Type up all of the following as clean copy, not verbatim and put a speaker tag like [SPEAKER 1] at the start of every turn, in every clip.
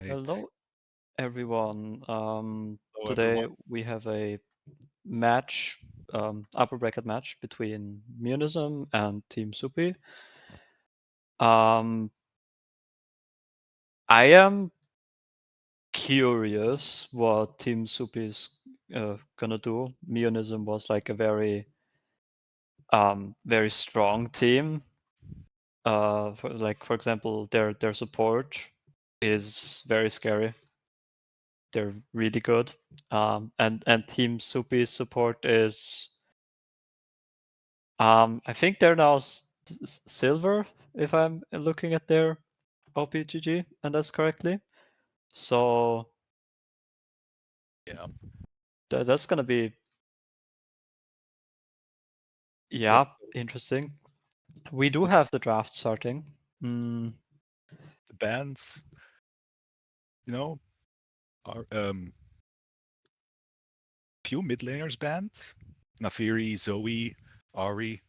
[SPEAKER 1] Hello, everyone.
[SPEAKER 2] Hello,
[SPEAKER 1] Today
[SPEAKER 2] everyone.
[SPEAKER 1] we have a match, upper bracket match between Miyunism and Team Supy. I am curious what Team Supy is gonna do. Miyunism was like a very strong team. For example, their support is very scary. They're really good. And Team Supy's support is I think they're now silver, if I'm looking at their OPGG, and that's correctly. So
[SPEAKER 2] Yeah.
[SPEAKER 1] that's gonna be
[SPEAKER 2] So
[SPEAKER 1] interesting. We do have the draft starting.
[SPEAKER 2] the bands, are few mid laners banned. Nafiri, Zoe, Ari.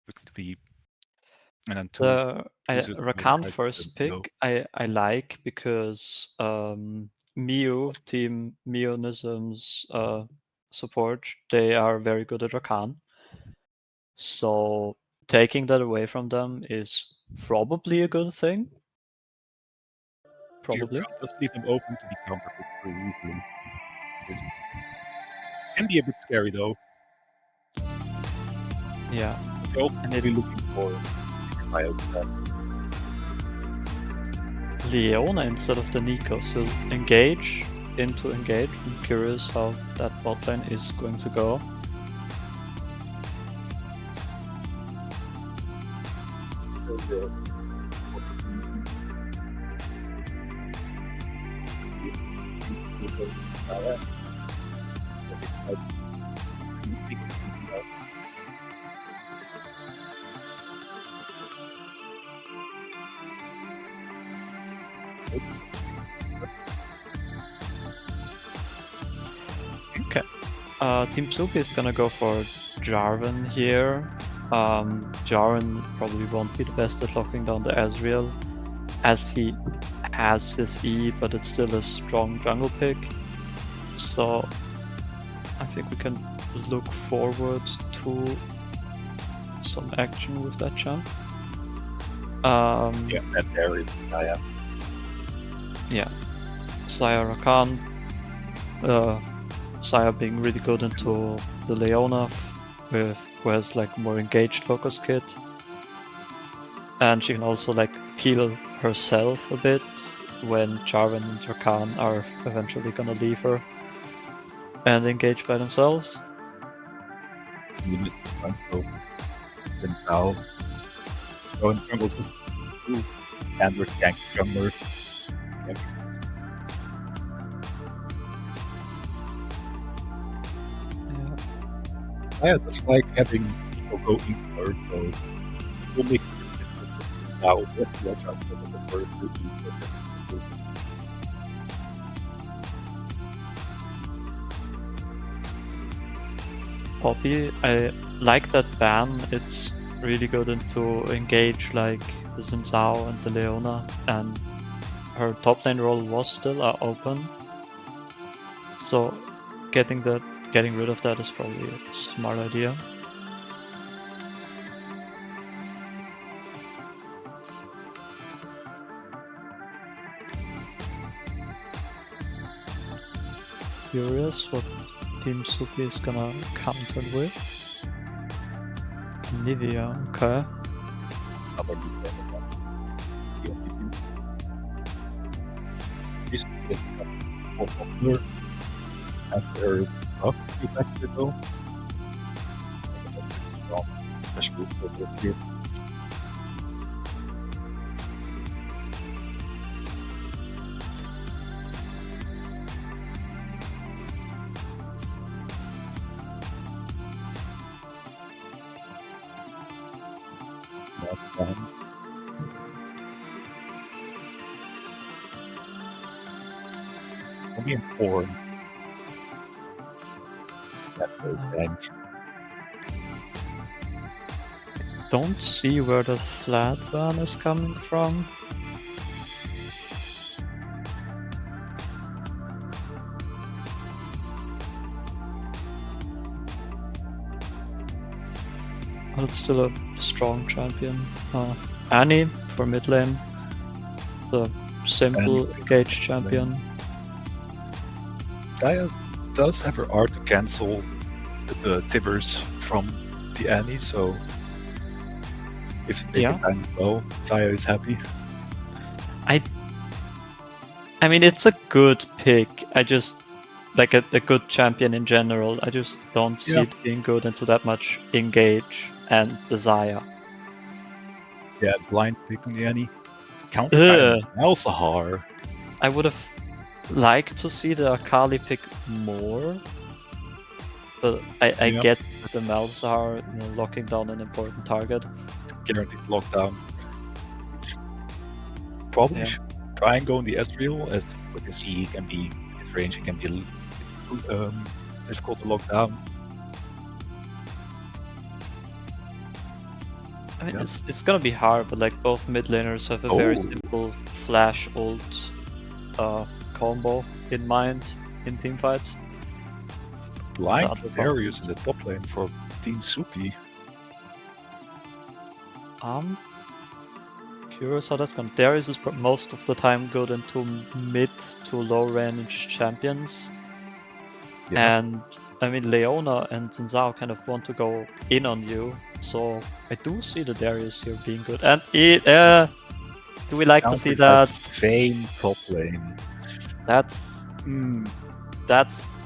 [SPEAKER 2] Would be, and then two.
[SPEAKER 1] The
[SPEAKER 2] users
[SPEAKER 1] Rakan
[SPEAKER 2] tried
[SPEAKER 1] first
[SPEAKER 2] to go.
[SPEAKER 1] pick I like because Miyu team Miyunism's support, they are very good at Rakan. So taking that away from them is probably a good thing. Probably.
[SPEAKER 2] Just leave them open to be countered pretty easily. It can be a bit scary though.
[SPEAKER 1] Yeah.
[SPEAKER 2] They're also
[SPEAKER 1] And
[SPEAKER 2] really looking for
[SPEAKER 1] Leona instead of the Nico. So engage into engage. I'm curious how that bot lane is going to go. Okay. Team Supy is gonna go for Jarvan here. Jarvan probably won't be the best at locking down the Ezreal, as he has his E, but it's still a strong jungle pick. So I think we can look forward to some action with that champ.
[SPEAKER 2] Yeah, that there is Naya.
[SPEAKER 1] Yeah. Saya Rakan. Saya being really good into the Leona who has like more engaged focus kit. And she can also like heal herself a bit when Jarvan and Rakan are eventually gonna leave her and engage by themselves.
[SPEAKER 2] And now going jungle just and with gank junglers. Yeah, just like having people go in first, so it will make a difference now. We have to watch out for the first two.
[SPEAKER 1] Poppy, I like that ban. It's really good into engage like the Xin Zhao and the Leona, and her top lane role was still open. So getting rid of that is probably a smart idea. Curious what Team Supy is gonna counter with. Nivea, okay.
[SPEAKER 2] This is more popular after buff effect ago. Especially for the here. Only in 4. That's very bad.
[SPEAKER 1] Don't see where the flat ban is coming from. But it's still a strong champion. Annie for mid lane. The simple engaged champion.
[SPEAKER 2] Saya does have her art to cancel the Tibbers from the Annie, so if they can time it well, Saya is happy.
[SPEAKER 1] I mean, it's a good pick. I just like a good champion in general. I just don't see it being good into that much engage and desire.
[SPEAKER 2] Yeah, blind pick on the Annie. Counter Malzahar.
[SPEAKER 1] I would have liked to see the Akali pick more, but I get the Malzahar locking down an important target.
[SPEAKER 2] Guaranteed lockdown. Probably should try and go on the Ezreal, as with his E can be, his range can be difficult to lock down.
[SPEAKER 1] I mean, it's gonna be hard, but like both mid laners have a very simple flash ult combo in mind in team fights.
[SPEAKER 2] Blind Darius in the top lane for Team Supy.
[SPEAKER 1] Curious how that's gonna. Darius is most of the time good into mid to low range champions, and I mean Leona and Zinzao kind of want to go in on you, so I do see the Darius here being good. And do we like to see that?
[SPEAKER 2] Vayne top lane.
[SPEAKER 1] That's.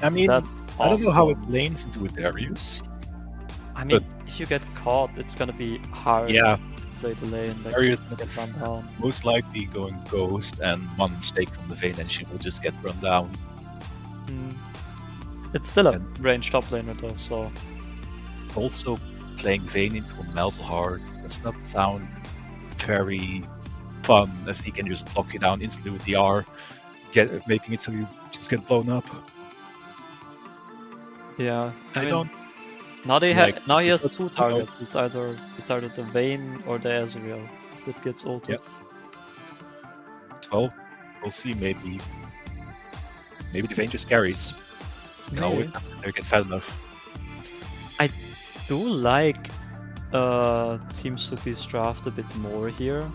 [SPEAKER 2] I mean,
[SPEAKER 1] that's awesome.
[SPEAKER 2] I don't know how it lanes into a Darius.
[SPEAKER 1] I mean, if you get caught, it's gonna be hard.
[SPEAKER 2] Yeah.
[SPEAKER 1] Play the lane, like
[SPEAKER 2] Darius
[SPEAKER 1] get run down.
[SPEAKER 2] Most likely going ghost, and one mistake from the Vayne and she will just get run down.
[SPEAKER 1] It's still a range top laner though, so...
[SPEAKER 2] Also, playing Vayne into a Malzahar does not sound very fun, as he can just lock you down instantly with the R, making it so you just get blown up.
[SPEAKER 1] Yeah, I mean,
[SPEAKER 2] don't...
[SPEAKER 1] Now he has two targets. It's either the Vayne or the Ezreal that gets ulted.
[SPEAKER 2] Well, we'll see. Maybe the Vayne just carries. You know, they get fat enough.
[SPEAKER 1] I do like Team Supy's draft a bit more here.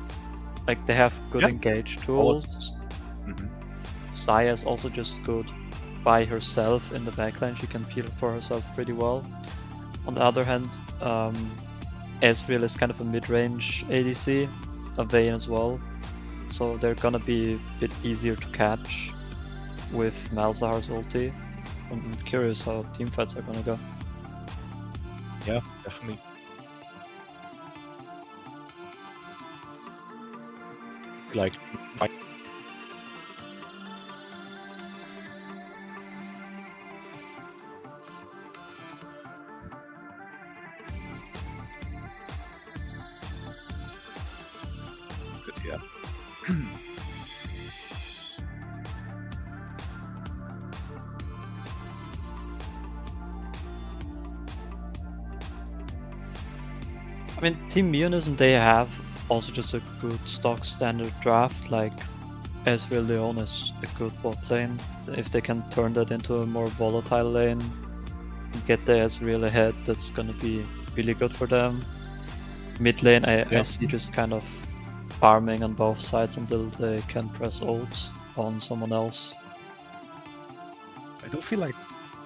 [SPEAKER 1] Like they have good engage tools. Saya is also just good by herself in the backline. She can peel for herself pretty well. On the other hand, Ezreal is kind of a mid-range ADC, a Vayne as well, so they're gonna be a bit easier to catch with Malzahar's ulti. I'm curious how team fights are gonna go.
[SPEAKER 2] Yeah, definitely. Like, yeah.
[SPEAKER 1] I mean, Team Miyunism, they have also just a good stock standard draft, like Ezreal Leon is a good bot lane. If they can turn that into a more volatile lane and get the Ezreal ahead, that's gonna be really good for them. Mid lane, I see just kind of farming on both sides until they can press ult on someone else.
[SPEAKER 2] I don't feel like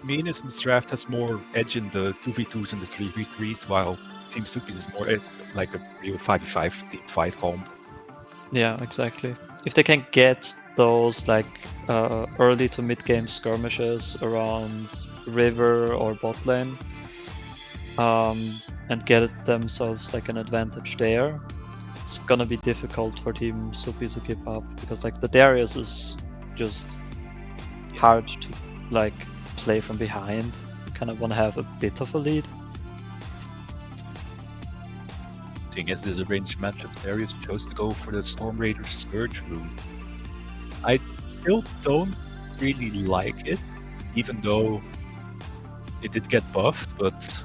[SPEAKER 2] Miyunism's draft has more edge in the 2v2s and the 3v3s, while Team Supy is more like a real 5v5 team fight comp.
[SPEAKER 1] Yeah, exactly. If they can get those like early to mid game skirmishes around river or bot lane, and get themselves like an advantage there, it's gonna be difficult for Team Supy to keep up, because like the Darius is just hard to like play from behind. You kind of want to have a bit of a lead.
[SPEAKER 2] Seeing as there's a ranged matchup, Darius chose to go for the Storm Raider Surge rune. I still don't really like it, even though it did get buffed, but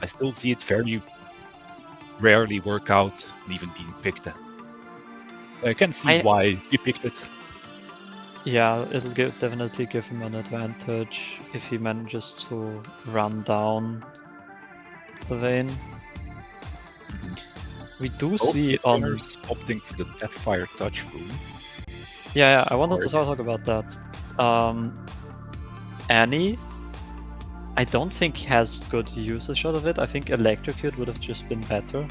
[SPEAKER 2] I still see it very rarely work out and even being picked. I can see why you picked it.
[SPEAKER 1] Yeah, it'll definitely give him an advantage if he manages to run down the Vayne. We do
[SPEAKER 2] Both
[SPEAKER 1] see on.
[SPEAKER 2] trainers opting for the Deathfire Touch rune.
[SPEAKER 1] Yeah, I wanted to talk about that. Annie, I don't think has good usage out of it. I think Electrocute would have just been better.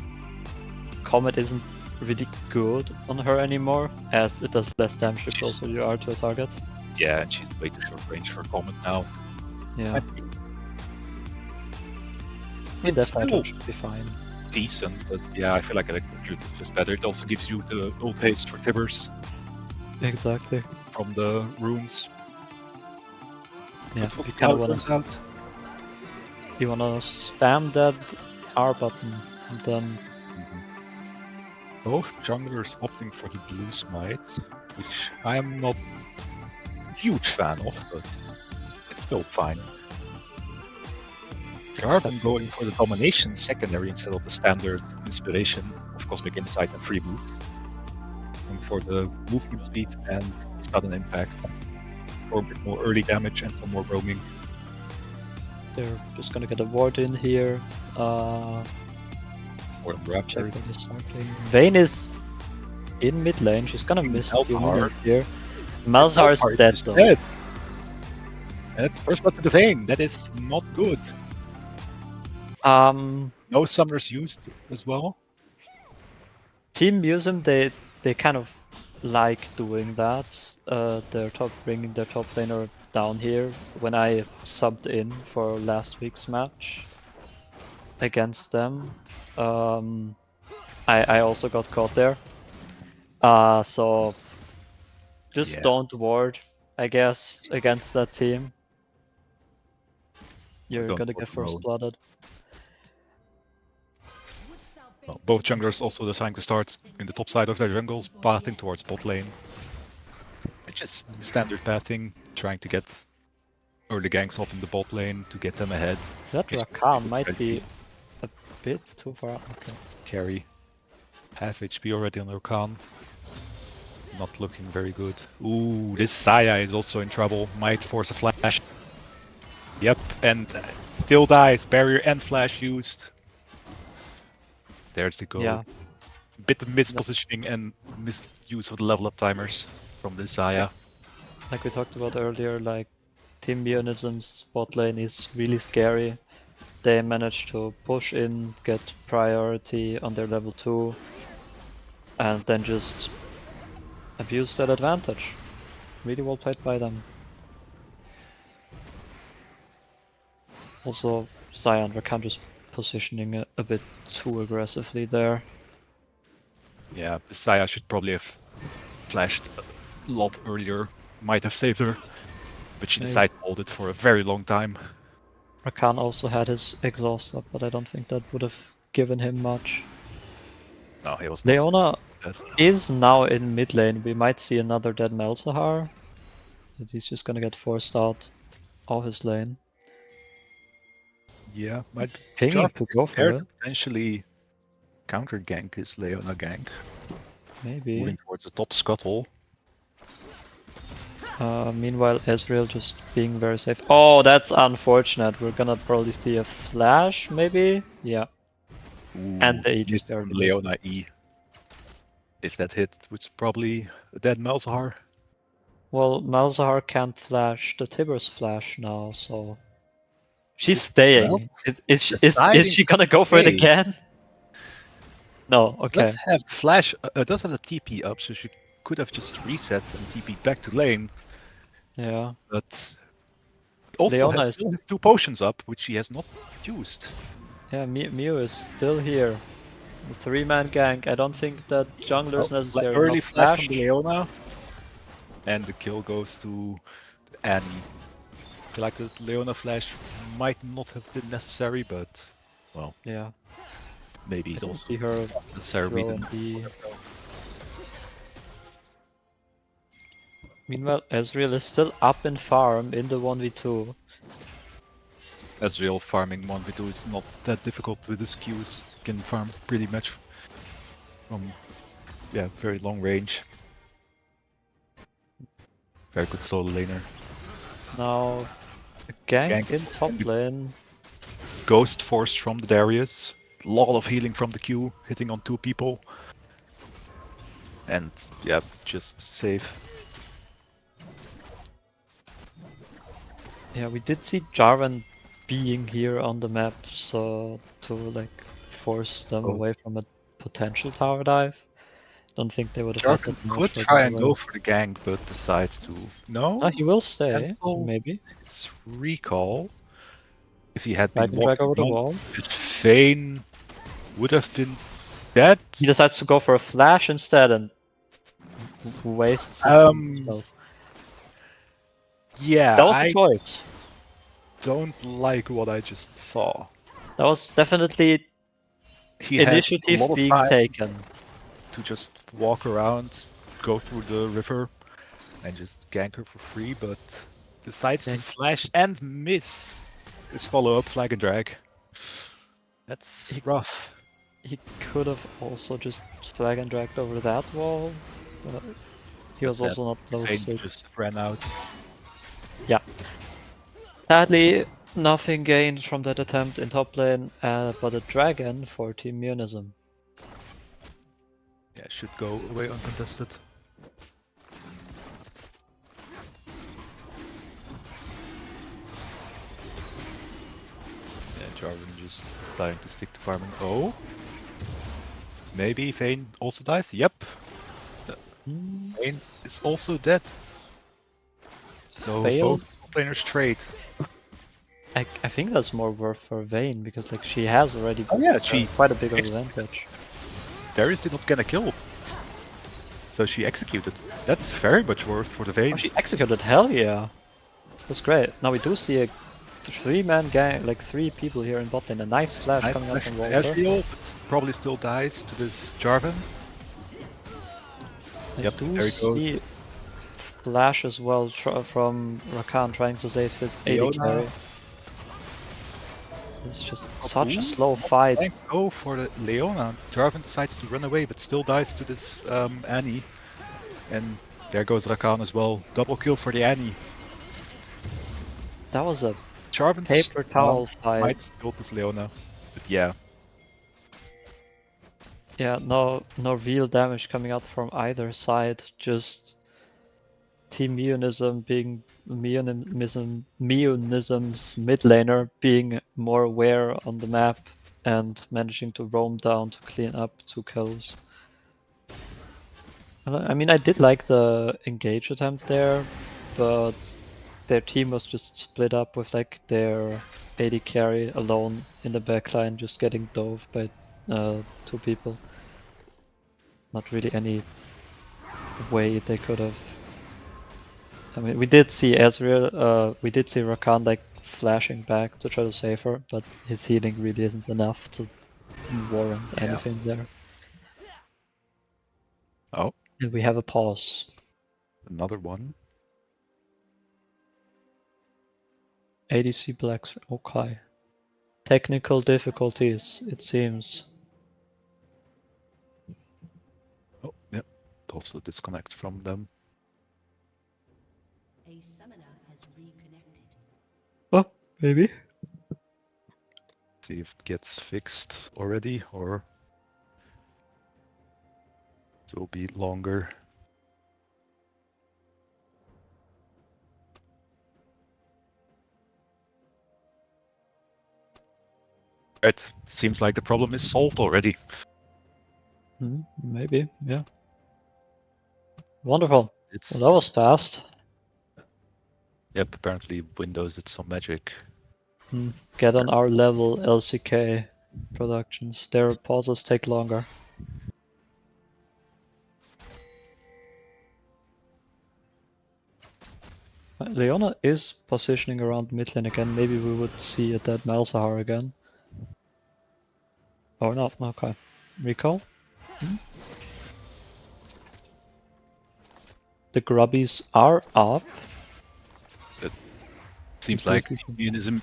[SPEAKER 1] Comet isn't really good on her anymore, as it does less damage the closer you are to a target.
[SPEAKER 2] Yeah, and she's way too short range for Comet now.
[SPEAKER 1] Yeah.
[SPEAKER 2] It's still
[SPEAKER 1] should be fine.
[SPEAKER 2] decent, but yeah, I feel like Electrocute is just better. It also gives you the ult haste for Tibbers
[SPEAKER 1] Exactly.
[SPEAKER 2] from the runes.
[SPEAKER 1] Yeah,
[SPEAKER 2] But
[SPEAKER 1] you kind of wanna.
[SPEAKER 2] out.
[SPEAKER 1] You wanna spam that R button, and then.
[SPEAKER 2] Both junglers opting for the blue smite, which I am not a huge fan of, but it's still fine. Jarvan going for the domination secondary instead of the standard inspiration of Cosmic Insight and Freeboot. And for the movement speed and sudden impact for a bit more early damage and for more roaming.
[SPEAKER 1] They're just gonna get a ward in here.
[SPEAKER 2] Or Raptors.
[SPEAKER 1] Vayne is in mid lane. She's gonna miss a few
[SPEAKER 2] Malzahar.
[SPEAKER 1] minions here. Malzahar is dead though.
[SPEAKER 2] Dead. And that's first blood to the Vayne. That is not good. No summoners used as well.
[SPEAKER 1] Team Miyunism, they kind of like doing that. They're bringing their top laner down here. When I subbed in for last week's match against them, I also got caught there. So just don't ward, I guess, against that team. You're gonna get first blooded.
[SPEAKER 2] Well, both junglers also deciding to start in the top side of their jungles, pathing towards bot lane. It's just standard pathing, trying to get early ganks off in the bot lane to get them ahead.
[SPEAKER 1] That Rakan might be a bit too far. Okay.
[SPEAKER 2] Carry. Half HP already on Rakan. Not looking very good. Ooh, this Saya is also in trouble. Might force a flash. Yep, and still dies. Barrier and flash used. There to go.
[SPEAKER 1] Yeah.
[SPEAKER 2] Bit of mispositioning and misuse of the level up timers from this Saya.
[SPEAKER 1] Like we talked about earlier, like Team Miyunism's bot lane is really scary. They managed to push in, get priority on their level 2, and then just abuse that advantage. Really well played by them. Also, Saya and Rakan just positioning a bit too aggressively there.
[SPEAKER 2] Yeah, the Saya should probably have flashed a lot earlier. Might have saved her, but she decided to hold it for a very long time.
[SPEAKER 1] Rakan also had his exhaust up, but I don't think that would have given him much.
[SPEAKER 2] No, he was
[SPEAKER 1] Leona is now in mid lane. We might see another dead Malzahar. But he's just gonna get forced out of his lane.
[SPEAKER 2] Yeah, might
[SPEAKER 1] Pinging to go for it.
[SPEAKER 2] Potentially counter gank his Leona gank.
[SPEAKER 1] Maybe.
[SPEAKER 2] Moving towards the top scuttle.
[SPEAKER 1] Meanwhile, Ezreal just being very safe. Oh, that's unfortunate. We're gonna probably see a flash, maybe? Yeah.
[SPEAKER 2] Ooh,
[SPEAKER 1] And the E just barely
[SPEAKER 2] Leona E. If that hit, it's probably a dead Malzahar.
[SPEAKER 1] Well, Malzahar can't flash the Tibbers flash now, so... She's staying. Is she gonna go for it again? No, okay.
[SPEAKER 2] Does have flash. Does have the TP up, so she could have just reset and TP back to lane.
[SPEAKER 1] Yeah.
[SPEAKER 2] But also still has 2 potions up, which she has not used.
[SPEAKER 1] Yeah, Mew is still here. The 3-man gank. I don't think that jungler is necessary.
[SPEAKER 2] Early flash from Leona. And the kill goes to Annie. I feel like the Leona flash might not have been necessary, but well,
[SPEAKER 1] yeah,
[SPEAKER 2] maybe it also
[SPEAKER 1] see her
[SPEAKER 2] necessary.
[SPEAKER 1] Meanwhile, Ezreal is still up in farm in the 1v2.
[SPEAKER 2] Ezreal farming 1v2 is not that difficult with his Qs. Can farm pretty much from very long range. Very good solo laner.
[SPEAKER 1] Now, a gank in top lane.
[SPEAKER 2] Ghost forced from the Darius. lot of healing from the Q, hitting on 2 people. And yeah, just safe.
[SPEAKER 1] Yeah, we did see Jarvan being here on the map, so to like force them
[SPEAKER 2] Oh.
[SPEAKER 1] away from a potential tower dive. Don't think they would have had
[SPEAKER 2] Jarvan
[SPEAKER 1] that much
[SPEAKER 2] could
[SPEAKER 1] for
[SPEAKER 2] try and go
[SPEAKER 1] Jarvan.
[SPEAKER 2] for the gank, but decides to no.
[SPEAKER 1] He will stay,
[SPEAKER 2] Cancel
[SPEAKER 1] maybe.
[SPEAKER 2] his recall. If he had
[SPEAKER 1] Drag
[SPEAKER 2] been
[SPEAKER 1] and drag
[SPEAKER 2] walking
[SPEAKER 1] over the
[SPEAKER 2] around,
[SPEAKER 1] wall.
[SPEAKER 2] his Vayne would have been dead.
[SPEAKER 1] He decides to go for a flash instead and wastes his himself.
[SPEAKER 2] Yeah,
[SPEAKER 1] That was the
[SPEAKER 2] I
[SPEAKER 1] choice.
[SPEAKER 2] don't like what I just saw.
[SPEAKER 1] That was definitely
[SPEAKER 2] He had a
[SPEAKER 1] initiative
[SPEAKER 2] lot of
[SPEAKER 1] being
[SPEAKER 2] time
[SPEAKER 1] taken.
[SPEAKER 2] to just walk around, go through the river, and just gank her for free, but decides to flash and miss his follow-up flag and drag. That's rough.
[SPEAKER 1] He could have also just flag and dragged over that wall. But he was also not close.
[SPEAKER 2] Vayne just ran out.
[SPEAKER 1] Yeah. Sadly, nothing gained from that attempt in top lane, but a dragon for Team Miyunism.
[SPEAKER 2] Yeah, should go away uncontested. Yeah, Jarvan just deciding to stick to farming. Oh, maybe Vayne also dies. Yep, Vayne is also dead. So
[SPEAKER 1] Failed.
[SPEAKER 2] both players trade.
[SPEAKER 1] I think that's more worth for Vayne because like she has already
[SPEAKER 2] she
[SPEAKER 1] quite a big advantage.
[SPEAKER 2] Darius did not get a kill, so she executed. That's very much worth for the Vayne.
[SPEAKER 1] Oh, she executed. Hell yeah, that's great. Now we do see a 3-man gang, like 3 people here in bot lane. A nice flash coming out from Walter.
[SPEAKER 2] Ezreal, but probably still dies to this Jarvan.
[SPEAKER 1] Yep, there he goes. Flash as well from Rakan trying to save his AD carry. It's just such a slow fight.
[SPEAKER 2] Go for the Leona. Jarvan decides to run away, but still dies to this Annie. And there goes Rakan as well. Double kill for the Annie.
[SPEAKER 1] That was a
[SPEAKER 2] Jarvan's
[SPEAKER 1] paper towel fight.
[SPEAKER 2] Might still this Leona, but yeah.
[SPEAKER 1] Yeah, no real damage coming out from either side. Just Team Miyunism being Miyunism's mid laner being more aware on the map and managing to roam down to clean up 2 kills. I mean, I did like the engage attempt there, but their team was just split up with like their AD carry alone in the backline, just getting dove by 2 people. Not really any way they could have. I mean, we did see Ezreal, we did see Rakan like flashing back to try to save her, but his healing really isn't enough to warrant anything there.
[SPEAKER 2] Oh.
[SPEAKER 1] And we have a pause.
[SPEAKER 2] Another one.
[SPEAKER 1] ADC Blacks, okay. Technical difficulties, it seems.
[SPEAKER 2] Oh, yep. Also disconnect from them.
[SPEAKER 3] A summoner has reconnected.
[SPEAKER 1] Oh, maybe.
[SPEAKER 2] See if it gets fixed already, or it will be longer. It seems like the problem is solved already.
[SPEAKER 1] Maybe, yeah. Wonderful.
[SPEAKER 2] It's
[SPEAKER 1] Well, that was fast.
[SPEAKER 2] Yep, apparently Windows did some magic.
[SPEAKER 1] Get on our level, LCK Productions. Their pauses take longer. Leona is positioning around mid lane again. Maybe we would see a dead Malzahar again. Or not, okay. Recall? The grubbies are up.
[SPEAKER 2] It seems like Miyunism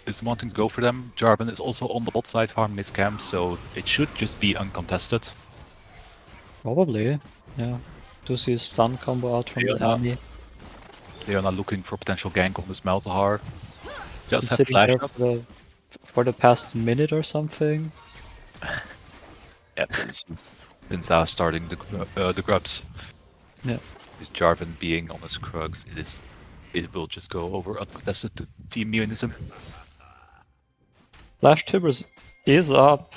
[SPEAKER 2] is wanting to go for them. Jarvan is also on the bot side farming his camp, so it should just be uncontested.
[SPEAKER 1] Probably, yeah. Do see a stun combo out from the Annie.
[SPEAKER 2] They are not looking for potential gank on this Malzahar. Just have
[SPEAKER 1] Sitting
[SPEAKER 2] flash
[SPEAKER 1] there
[SPEAKER 2] up.
[SPEAKER 1] for for the past minute or something.
[SPEAKER 2] Yeah, since starting the grubs,
[SPEAKER 1] Yeah.
[SPEAKER 2] this Jarvan being on his Krugs, it will just go over uncontested to Team Miyunism.
[SPEAKER 1] Flash Tibbers is up.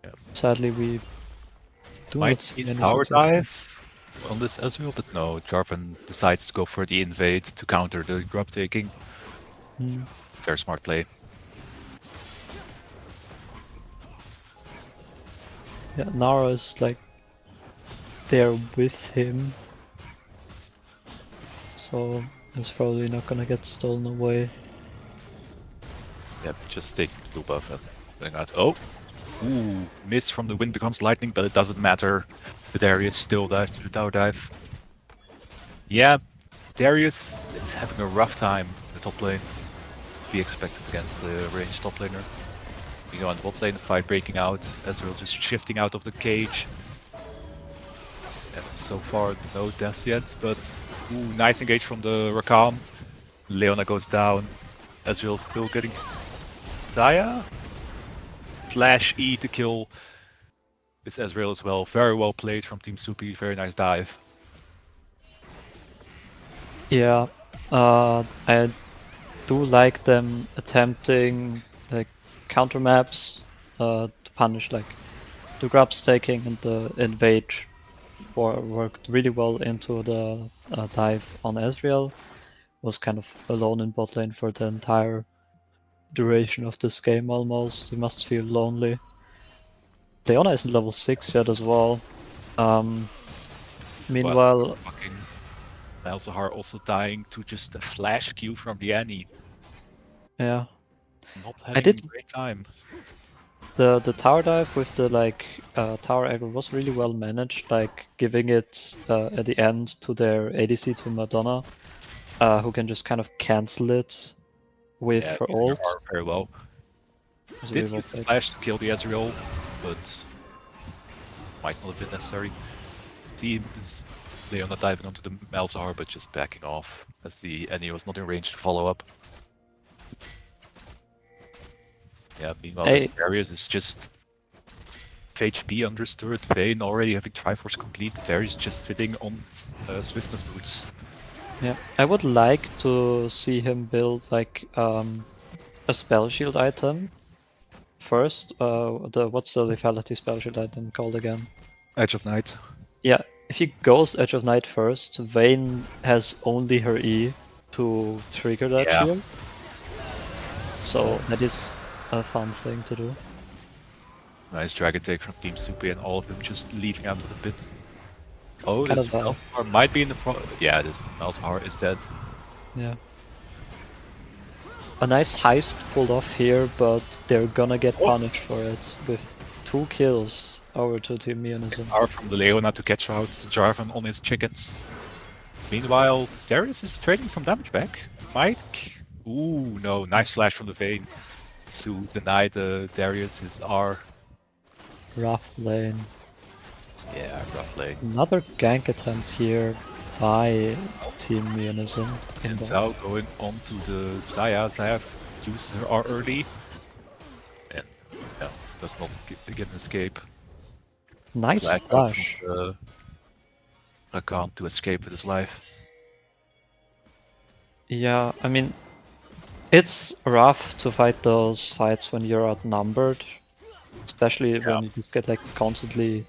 [SPEAKER 2] Yeah.
[SPEAKER 1] Sadly, we do
[SPEAKER 2] Might
[SPEAKER 1] not
[SPEAKER 2] see
[SPEAKER 1] see any
[SPEAKER 2] tower
[SPEAKER 1] success.
[SPEAKER 2] dive on this Ezreal, but no, Jarvan decides to go for the invade to counter the grub taking.
[SPEAKER 1] Hmm.
[SPEAKER 2] Very smart play.
[SPEAKER 1] Yeah, Nara is like there with him, so it's probably not gonna get stolen away.
[SPEAKER 2] Yep, just take the blue buff and bring out. Oh! Ooh, miss from the wind becomes lightning, but it doesn't matter. The Darius still dies to the tower dive. Yeah, Darius is having a rough time in the top lane. Be expected against the ranged top laner. We go on the bot lane, fight breaking out, Ezreal just shifting out of the cage. And so far, no deaths yet, but ooh, nice engage from the Rakam. Leona goes down. Ezreal still getting Zaya. Flash E to kill this Ezreal as well. Very well played from Team Supy. Very nice dive.
[SPEAKER 1] Yeah, I do like them attempting like counter maps to punish like the grab staking and the invade worked really well into the dive on Ezreal. Was kind of alone in bot lane for the entire duration of this game almost. He must feel lonely. Leona isn't level 6 yet as well. Meanwhile,
[SPEAKER 2] Fucking Malzahar also dying to just a flash Q from the Annie.
[SPEAKER 1] yeah,
[SPEAKER 2] Not
[SPEAKER 1] I
[SPEAKER 2] having
[SPEAKER 1] did
[SPEAKER 2] a great time.
[SPEAKER 1] the tower dive with the like tower aggro was really well managed, like giving it at the end to their ADC to Madonna, who can just kind of cancel it with
[SPEAKER 2] Yeah,
[SPEAKER 1] her
[SPEAKER 2] using her
[SPEAKER 1] ult.
[SPEAKER 2] R very well.
[SPEAKER 1] Was
[SPEAKER 2] Did
[SPEAKER 1] really well
[SPEAKER 2] use the
[SPEAKER 1] played.
[SPEAKER 2] flash to kill the Ezreal, but might not have been necessary. Team is Leona diving onto the Malzahar, but just backing off as the Annie was not in range to follow up. Yeah, meanwhile, this
[SPEAKER 1] Hey.
[SPEAKER 2] Darius is just HP understood. Vayne already having Triforce complete. Darius just sitting on Swiftness boots.
[SPEAKER 1] Yeah, I would like to see him build like a spell shield item first. What's the lethality spell shield item called again?
[SPEAKER 2] Edge of Night.
[SPEAKER 1] Yeah, if he goes Edge of Night first, Vayne has only her E to trigger that
[SPEAKER 2] Yeah.
[SPEAKER 1] shield. So that is a fun thing to do.
[SPEAKER 2] Nice dragon take from Team Supy and all of them just leaving out of the pit. Oh,
[SPEAKER 1] Kind
[SPEAKER 2] this
[SPEAKER 1] of,
[SPEAKER 2] Malzahar might be in the yeah, this Malzahar is dead.
[SPEAKER 1] Yeah. A nice heist pulled off here, but they're gonna get punished for it with 2 kills over to Team Miyunism.
[SPEAKER 2] Power from the Leona to catch out the Jarvan on his chickens. Meanwhile, Darius is trading some damage back. Might. Ooh, no. Nice flash from the Vayne to deny the Darius his R.
[SPEAKER 1] Rough lane.
[SPEAKER 2] Yeah, rough lane.
[SPEAKER 1] Another gank attempt here by Team Miyunism.
[SPEAKER 2] And Zhao going on to the Zaya. Zaya uses her R early. And yeah, does not get an escape.
[SPEAKER 1] Nice
[SPEAKER 2] Out
[SPEAKER 1] flash.
[SPEAKER 2] from the Rakan to escape with his life.
[SPEAKER 1] Yeah, I mean, it's rough to fight those fights when you're outnumbered, especially when you just get like constantly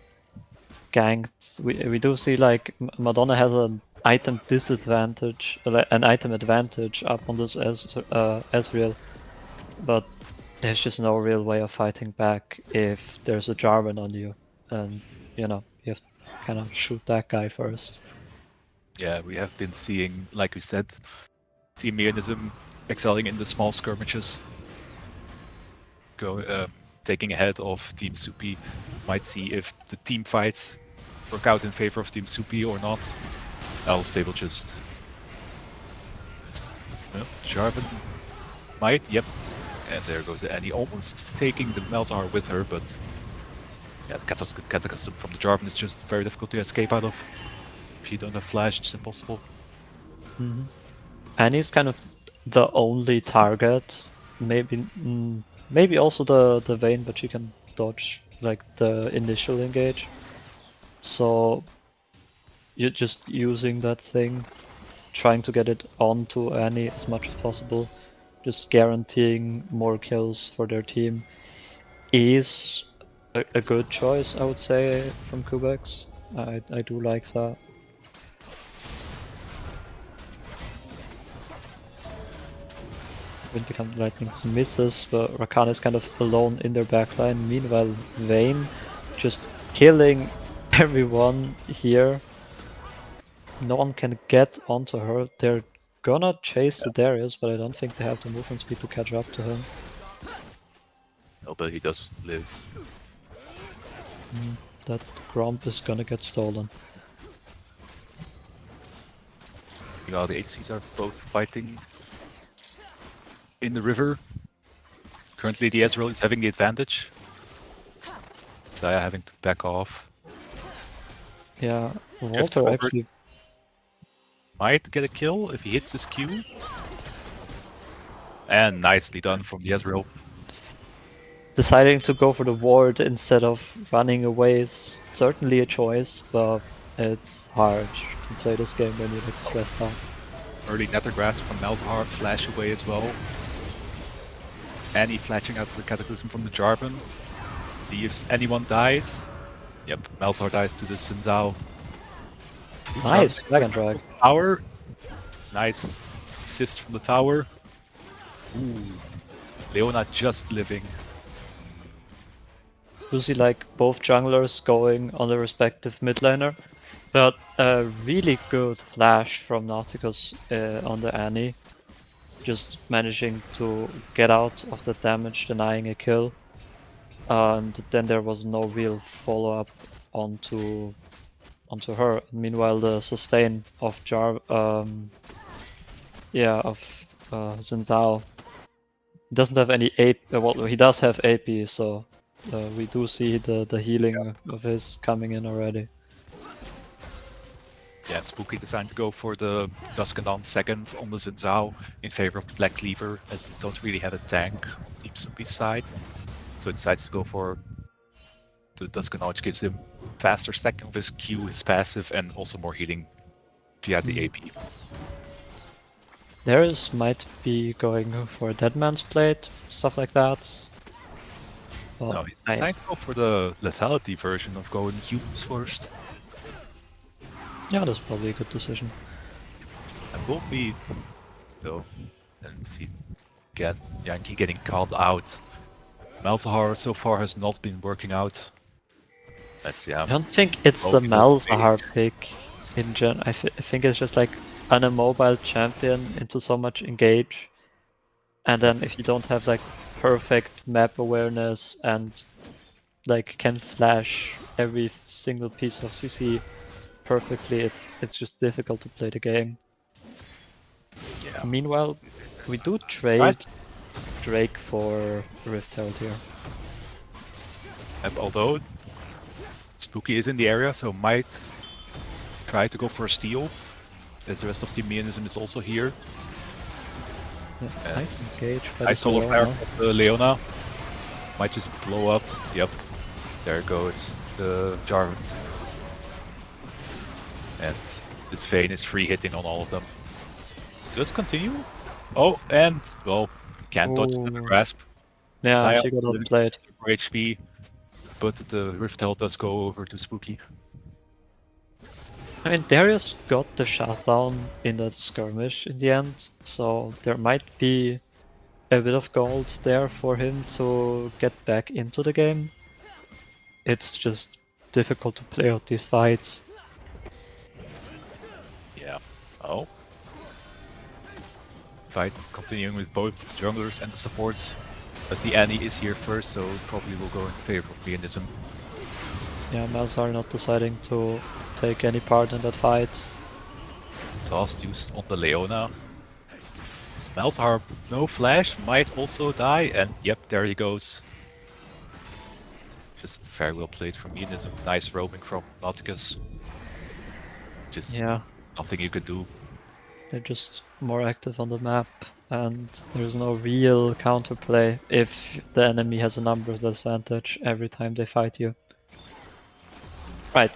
[SPEAKER 1] ganked. We do see like Madonna has an item disadvantage, an item advantage up on this Ezreal, but there's just no real way of fighting back if there's a Jarvan on you, and you know you have to kind of shoot that guy first.
[SPEAKER 2] Yeah, we have been seeing, like we said, Team Miyunism excelling in the small skirmishes, taking ahead of Team Supy. Might see if the team fights work out in favor of Team Supy or not. Else they will just... Jarvan might, yep. And there goes Annie, almost taking the Malzahar with her, but... Yeah, the Cataclysm from the Jarvan is just very difficult to escape out of. If you don't have flash, it's impossible.
[SPEAKER 1] Annie's kind of the only target. Maybe also the Vayne, but she can dodge like the initial engage. So you're just using that thing, trying to get it onto Annie as much as possible, just guaranteeing more kills for their team is a good choice, I would say, from Kubex. I do like that. Wind Become Lightning misses, but Rakan is kind of alone in their backline. Meanwhile, Vayne just killing everyone here. No one can get onto her. They're gonna chase the Darius, but I don't think they have the movement speed to catch up to him.
[SPEAKER 2] No, but he does live.
[SPEAKER 1] That Gromp is gonna get stolen.
[SPEAKER 2] Meanwhile, the HCs are both fighting in the river. Currently, the Ezreal is having the advantage. Saya having to back off.
[SPEAKER 1] Yeah,
[SPEAKER 2] Drift
[SPEAKER 1] Walter
[SPEAKER 2] forward.
[SPEAKER 1] actually.
[SPEAKER 2] Might get a kill if he hits his Q. And nicely done from the Ezreal.
[SPEAKER 1] Deciding to go for the ward instead of running away is certainly a choice, but it's hard to play this game when you get stressed out.
[SPEAKER 2] Early Nether Grasp from Malzahar, flash away as well. Annie flashing out with Cataclysm from the Jarvan. See if anyone dies. Yep, Malzahar dies to the Xin Zhao.
[SPEAKER 1] Nice, Dragon Drag.
[SPEAKER 2] Tower. Nice assist from the tower. Ooh. Leona just living.
[SPEAKER 1] You see like both junglers going on the respective mid laner, but a really good flash from Nauticus on the Annie. Just managing to get out of the damage, denying a kill. And then there was no real follow-up onto her. Meanwhile, the sustain of Xin Zhao doesn't have any AP. Well, he does have AP, so we do see the healing of his coming in already.
[SPEAKER 2] Yeah, Spooky decided to go for the Dusk and Dawn second on the Xin Zhao in favor of the Black Cleaver, as they don't really have a tank on Team Supy's side. So he decides to go for the Dusk and Dawn, which gives him faster stacking of his Q, his passive, and also more healing via the AP.
[SPEAKER 1] Darius might be going for a Dead Man's Plate, stuff like that. Well,
[SPEAKER 2] No, he's decided to go for the lethality version of going humans first.
[SPEAKER 1] yeah, that's probably a good decision.
[SPEAKER 2] And will be, though, and see again, Yankee getting called out. Malzahar so far has not been working out. That's, yeah.
[SPEAKER 1] I don't think it's the
[SPEAKER 2] Mobile
[SPEAKER 1] Malzahar pick in gen. I think it's just like an immobile champion into so much engage. And then if you don't have like perfect map awareness and like can flash every single piece of CC perfectly, it's just difficult to play the game.
[SPEAKER 2] Yeah.
[SPEAKER 1] Meanwhile, we do trade Drake for Rift Herald here.
[SPEAKER 2] And although Spooky is in the area, so might try to go for a steal, as the rest of Team Miyunism is also here.
[SPEAKER 1] Yeah, nice engage.
[SPEAKER 2] Nice solo fire from the Leona. Might just blow up. Yep. There goes the Jarvan. And this Vayne is free hitting on all of them. Does continue? Oh, and, well, can't dodge the grasp.
[SPEAKER 1] Yeah,
[SPEAKER 2] Saya
[SPEAKER 1] she got
[SPEAKER 2] also
[SPEAKER 1] outplayed.
[SPEAKER 2] for HP, but the Rift Herald does go over to Spooky.
[SPEAKER 1] I mean, Darius got the shutdown in that skirmish in the end, so there might be a bit of gold there for him to get back into the game. It's just difficult to play out these fights.
[SPEAKER 2] Yeah. Oh. Fight continuing with both the junglers and the supports. But the Annie is here first, so probably will go in favor of Miyunism.
[SPEAKER 1] Yeah, Malzahar not deciding to take any part in that fight.
[SPEAKER 2] Tossed used on the Leona. Malzahar, no flash, might also die, and yep, there he goes. Just very well played from Miyunism. Nice roaming from Nauticus. Just
[SPEAKER 1] Yeah,
[SPEAKER 2] nothing you could do.
[SPEAKER 1] They're just more active on the map, and there's no real counterplay if the enemy has a numbers advantage every time they fight you. Right.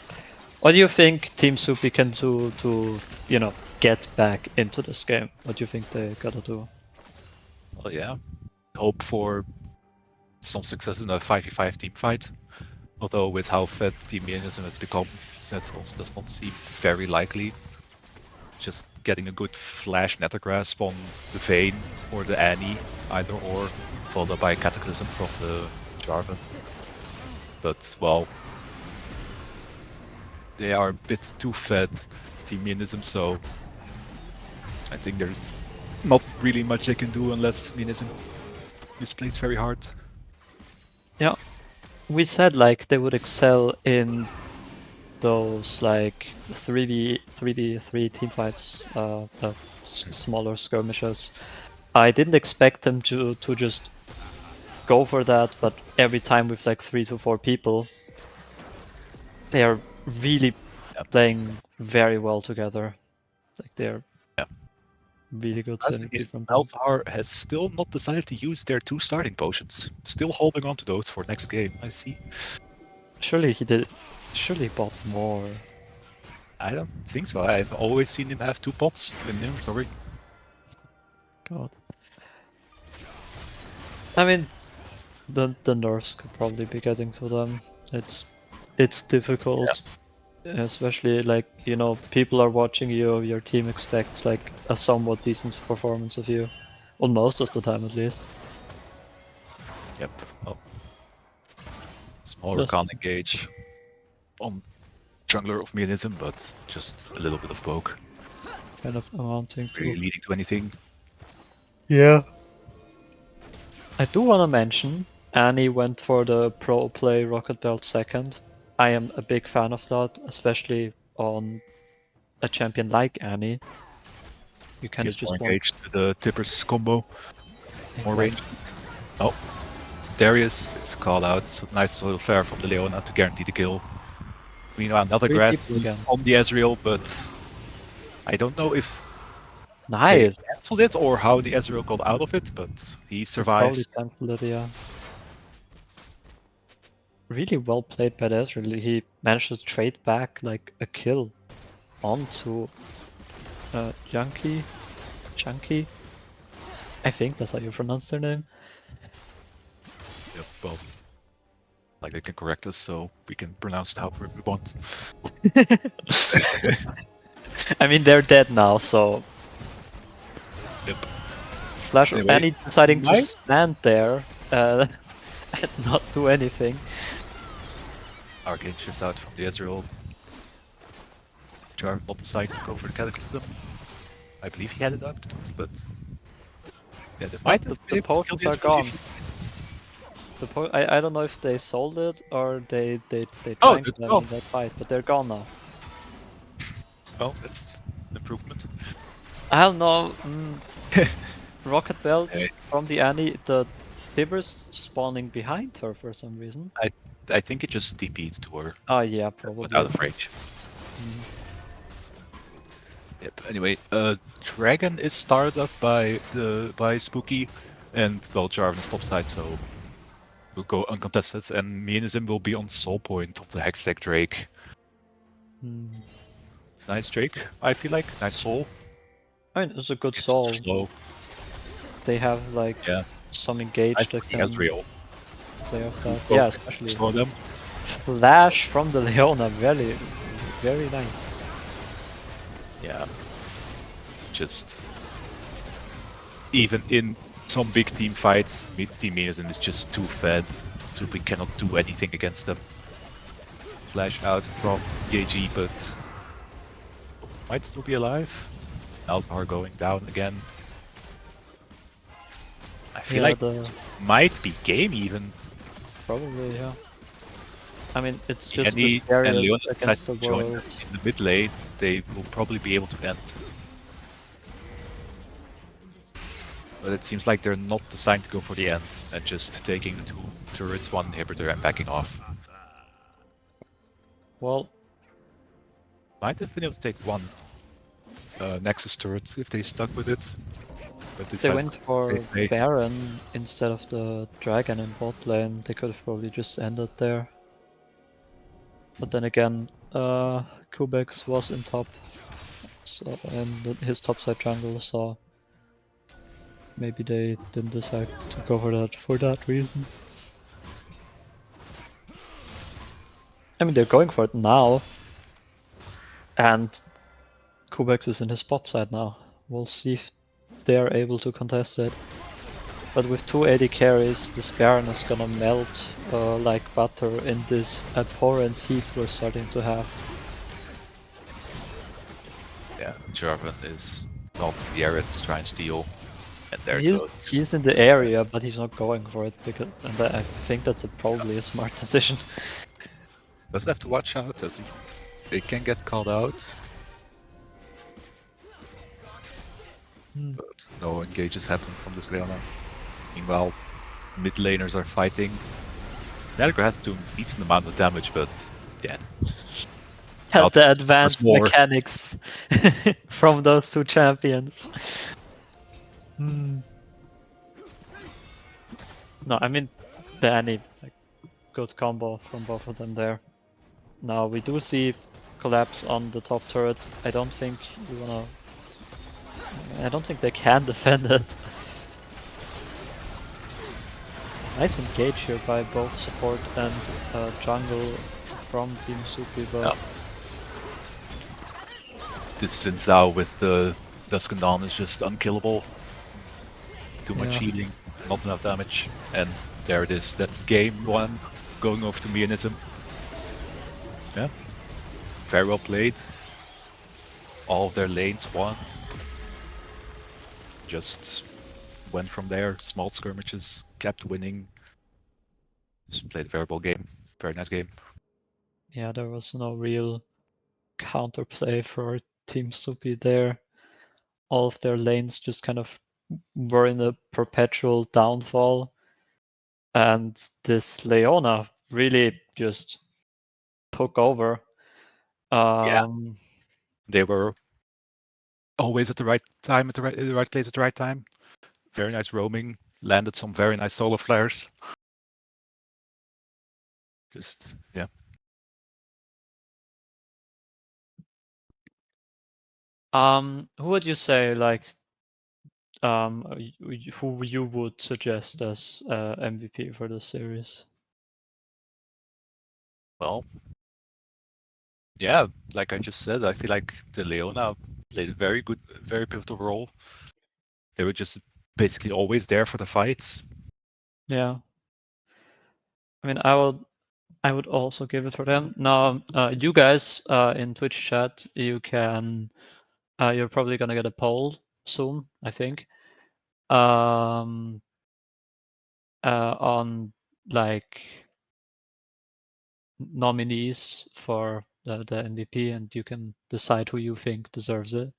[SPEAKER 1] What do you think Team Supy can do to, you know, get back into this game? What do you think they gotta do?
[SPEAKER 2] Well, yeah. Hope for some success in a 5v5 team fight. Although with how fed Team Miyunism has become, that also does not seem very likely. Just getting a good flash nethergrasp on the Vayne or the Annie, either or, followed up by a Cataclysm from the Jarvan. But, well, they are a bit too fed, Team Miyunism, so I think there's not really much they can do unless Miyunism misplays very hard.
[SPEAKER 1] Yeah. We said like they would excel in those like 3v3 team fights, smaller skirmishes. I didn't expect them to just go for that, but every time with like 3 to 4 people, they are really playing very well together. Like they're really good synergy from them.
[SPEAKER 2] COTR has still not decided to use their 2 starting potions. Still holding on to those for next game, I see.
[SPEAKER 1] Surely he did. Surely he bought more.
[SPEAKER 2] I don't think so. I've always seen him have 2 pots in inventory.
[SPEAKER 1] God. I mean, the nerfs could probably be getting to them. It's difficult, especially like, you know, people are watching you. Your team expects like a somewhat decent performance of you, well, most of the time at least.
[SPEAKER 2] Yep. Oh. Smaller can't engage on jungler of Miyunism, but just a little bit of poke.
[SPEAKER 1] Kind of amounting to.
[SPEAKER 2] Really leading to anything.
[SPEAKER 1] Yeah. I do want to mention Annie went for the pro play rocket belt second. I am a big fan of that, especially on a champion like Annie. You kind of
[SPEAKER 2] Gets more
[SPEAKER 1] just
[SPEAKER 2] engaged with the Tippers combo. More range. Oh. It's Darius. It's called out. So nice little flare from the Leona to guarantee the kill. Meanwhile, another
[SPEAKER 1] Three
[SPEAKER 2] grasp
[SPEAKER 1] people again.
[SPEAKER 2] on the Ezreal, but I don't know if
[SPEAKER 1] Nice.
[SPEAKER 2] they cancelled it or how the Ezreal got out of it, but he
[SPEAKER 1] Probably
[SPEAKER 2] survives.
[SPEAKER 1] cancelled it, yeah. Really well played by Ezreal. He managed to trade back like a kill onto Chunky. I think that's how you pronounce their name.
[SPEAKER 2] Yep, well, like they can correct us, so we can pronounce it however we want.
[SPEAKER 1] I mean, they're dead now, so
[SPEAKER 2] Yep.
[SPEAKER 1] Flash
[SPEAKER 2] Anyway,
[SPEAKER 1] Annie deciding to
[SPEAKER 2] might-
[SPEAKER 1] stand there and not do anything.
[SPEAKER 2] Arcane shift out from the Ezreal. Jarvan not deciding to go for the Cataclysm. I believe he had it up, but yeah, they might have been
[SPEAKER 1] The
[SPEAKER 2] able to kill
[SPEAKER 1] potions
[SPEAKER 2] the
[SPEAKER 1] are
[SPEAKER 2] Ezreal
[SPEAKER 1] gone.
[SPEAKER 2] if he-
[SPEAKER 1] I don't know if they sold it or they
[SPEAKER 2] Oh,
[SPEAKER 1] tanked
[SPEAKER 2] it's
[SPEAKER 1] them
[SPEAKER 2] gone.
[SPEAKER 1] in that fight, but they're gone now.
[SPEAKER 2] Well, that's an improvement.
[SPEAKER 1] I don't know. Rocket belt
[SPEAKER 2] Hey.
[SPEAKER 1] from the Annie, the Tibbers spawning behind her for some reason.
[SPEAKER 2] I think it just TP'd to her
[SPEAKER 1] Oh yeah, probably.
[SPEAKER 2] without of range. Yep. Anyway, Dragon is started up by Spooky, and well, Jarvan is topside, so will go uncontested, and Miyunism will be on soul point of the Hextech Drake.
[SPEAKER 1] Hmm.
[SPEAKER 2] Nice Drake, I feel like. Nice soul.
[SPEAKER 1] I mean, it's a good
[SPEAKER 2] It's
[SPEAKER 1] soul.
[SPEAKER 2] slow.
[SPEAKER 1] They have like
[SPEAKER 2] Yeah.
[SPEAKER 1] some engage
[SPEAKER 2] I
[SPEAKER 1] that
[SPEAKER 2] think
[SPEAKER 1] can
[SPEAKER 2] Ezreal.
[SPEAKER 1] play off that.
[SPEAKER 2] Well,
[SPEAKER 1] Yeah, especially
[SPEAKER 2] slow them.
[SPEAKER 1] flash from the Leona, very, very nice.
[SPEAKER 2] Yeah. Just even in some big team fights, Team Miyunism is just too fed. Supy cannot do anything against them. Flash out from EAG, but might still be alive. Alzhar going down again. I feel
[SPEAKER 1] Yeah,
[SPEAKER 2] like this might be game even.
[SPEAKER 1] probably, yeah. I mean, it's just
[SPEAKER 2] Annie
[SPEAKER 1] the
[SPEAKER 2] and
[SPEAKER 1] Darius
[SPEAKER 2] Leona
[SPEAKER 1] against the
[SPEAKER 2] decide to join
[SPEAKER 1] world.
[SPEAKER 2] in the mid lane. They will probably be able to end. But it seems like they're not deciding to go for the end and just taking the 2 turrets, 1 inhibitor and backing off.
[SPEAKER 1] Well,
[SPEAKER 2] Might have been able to take 1. Nexus turret if they stuck with it. But
[SPEAKER 1] They
[SPEAKER 2] decided
[SPEAKER 1] went for
[SPEAKER 2] to play.
[SPEAKER 1] Baron instead of the Dragon in bot lane. They could have probably just ended there. But then again, Kubex was in top, so, and his topside jungle, so maybe they didn't decide to go for that reason. I mean, they're going for it now, and Kubex is in his bot side now. We'll see if they're able to contest it. But with 2 AD carries, this Baron is gonna melt like butter in this abhorrent heat we're starting to have.
[SPEAKER 2] Yeah, Jarvan is not in the area to try and steal. And there it goes.
[SPEAKER 1] He's in the area, but he's not going for it because, and I think that's probably a smart decision.
[SPEAKER 2] Doesn't have to watch out as they can get called out. But no engages happen from this Leona. Meanwhile, mid laners are fighting. Snedger has been doing a decent amount of damage, but yeah.
[SPEAKER 1] Had
[SPEAKER 2] Not
[SPEAKER 1] the advanced
[SPEAKER 2] more.
[SPEAKER 1] mechanics from those 2 champions. No, I mean, any like, good combo from both of them there. Now we do see collapse on the top turret. I don't think they can defend it. Nice engage here by both support and jungle from Team Supy, but
[SPEAKER 2] This Xin Zhao with the Dusk and Dawn is just unkillable. Too much
[SPEAKER 1] Yeah.
[SPEAKER 2] healing, not enough damage. And there it is. That's game 1 going over to Miyunism. Yeah. Very well played. All of their lanes won. Just went from there. Small skirmishes, kept winning. Just played a very well game. Very nice game.
[SPEAKER 1] yeah, there was no real counterplay for Team Supy there. All of their lanes just kind of were in a perpetual downfall. And this Leona really just took over.
[SPEAKER 2] They were always at the right time, at the right place at the right time. Very nice roaming. Landed some very nice solo flares. Just, yeah.
[SPEAKER 1] Who would you say, like, who you would suggest as MVP for the series?
[SPEAKER 2] Well, yeah, like I just said, I feel like the Leona played a very good, very pivotal role. They were just basically always there for the fights.
[SPEAKER 1] Yeah. I mean, I would also give it for them. Now, you guys in Twitch chat, you can, you're probably gonna get a poll soon, I think, on like nominees for the MVP, and you can decide who you think deserves it.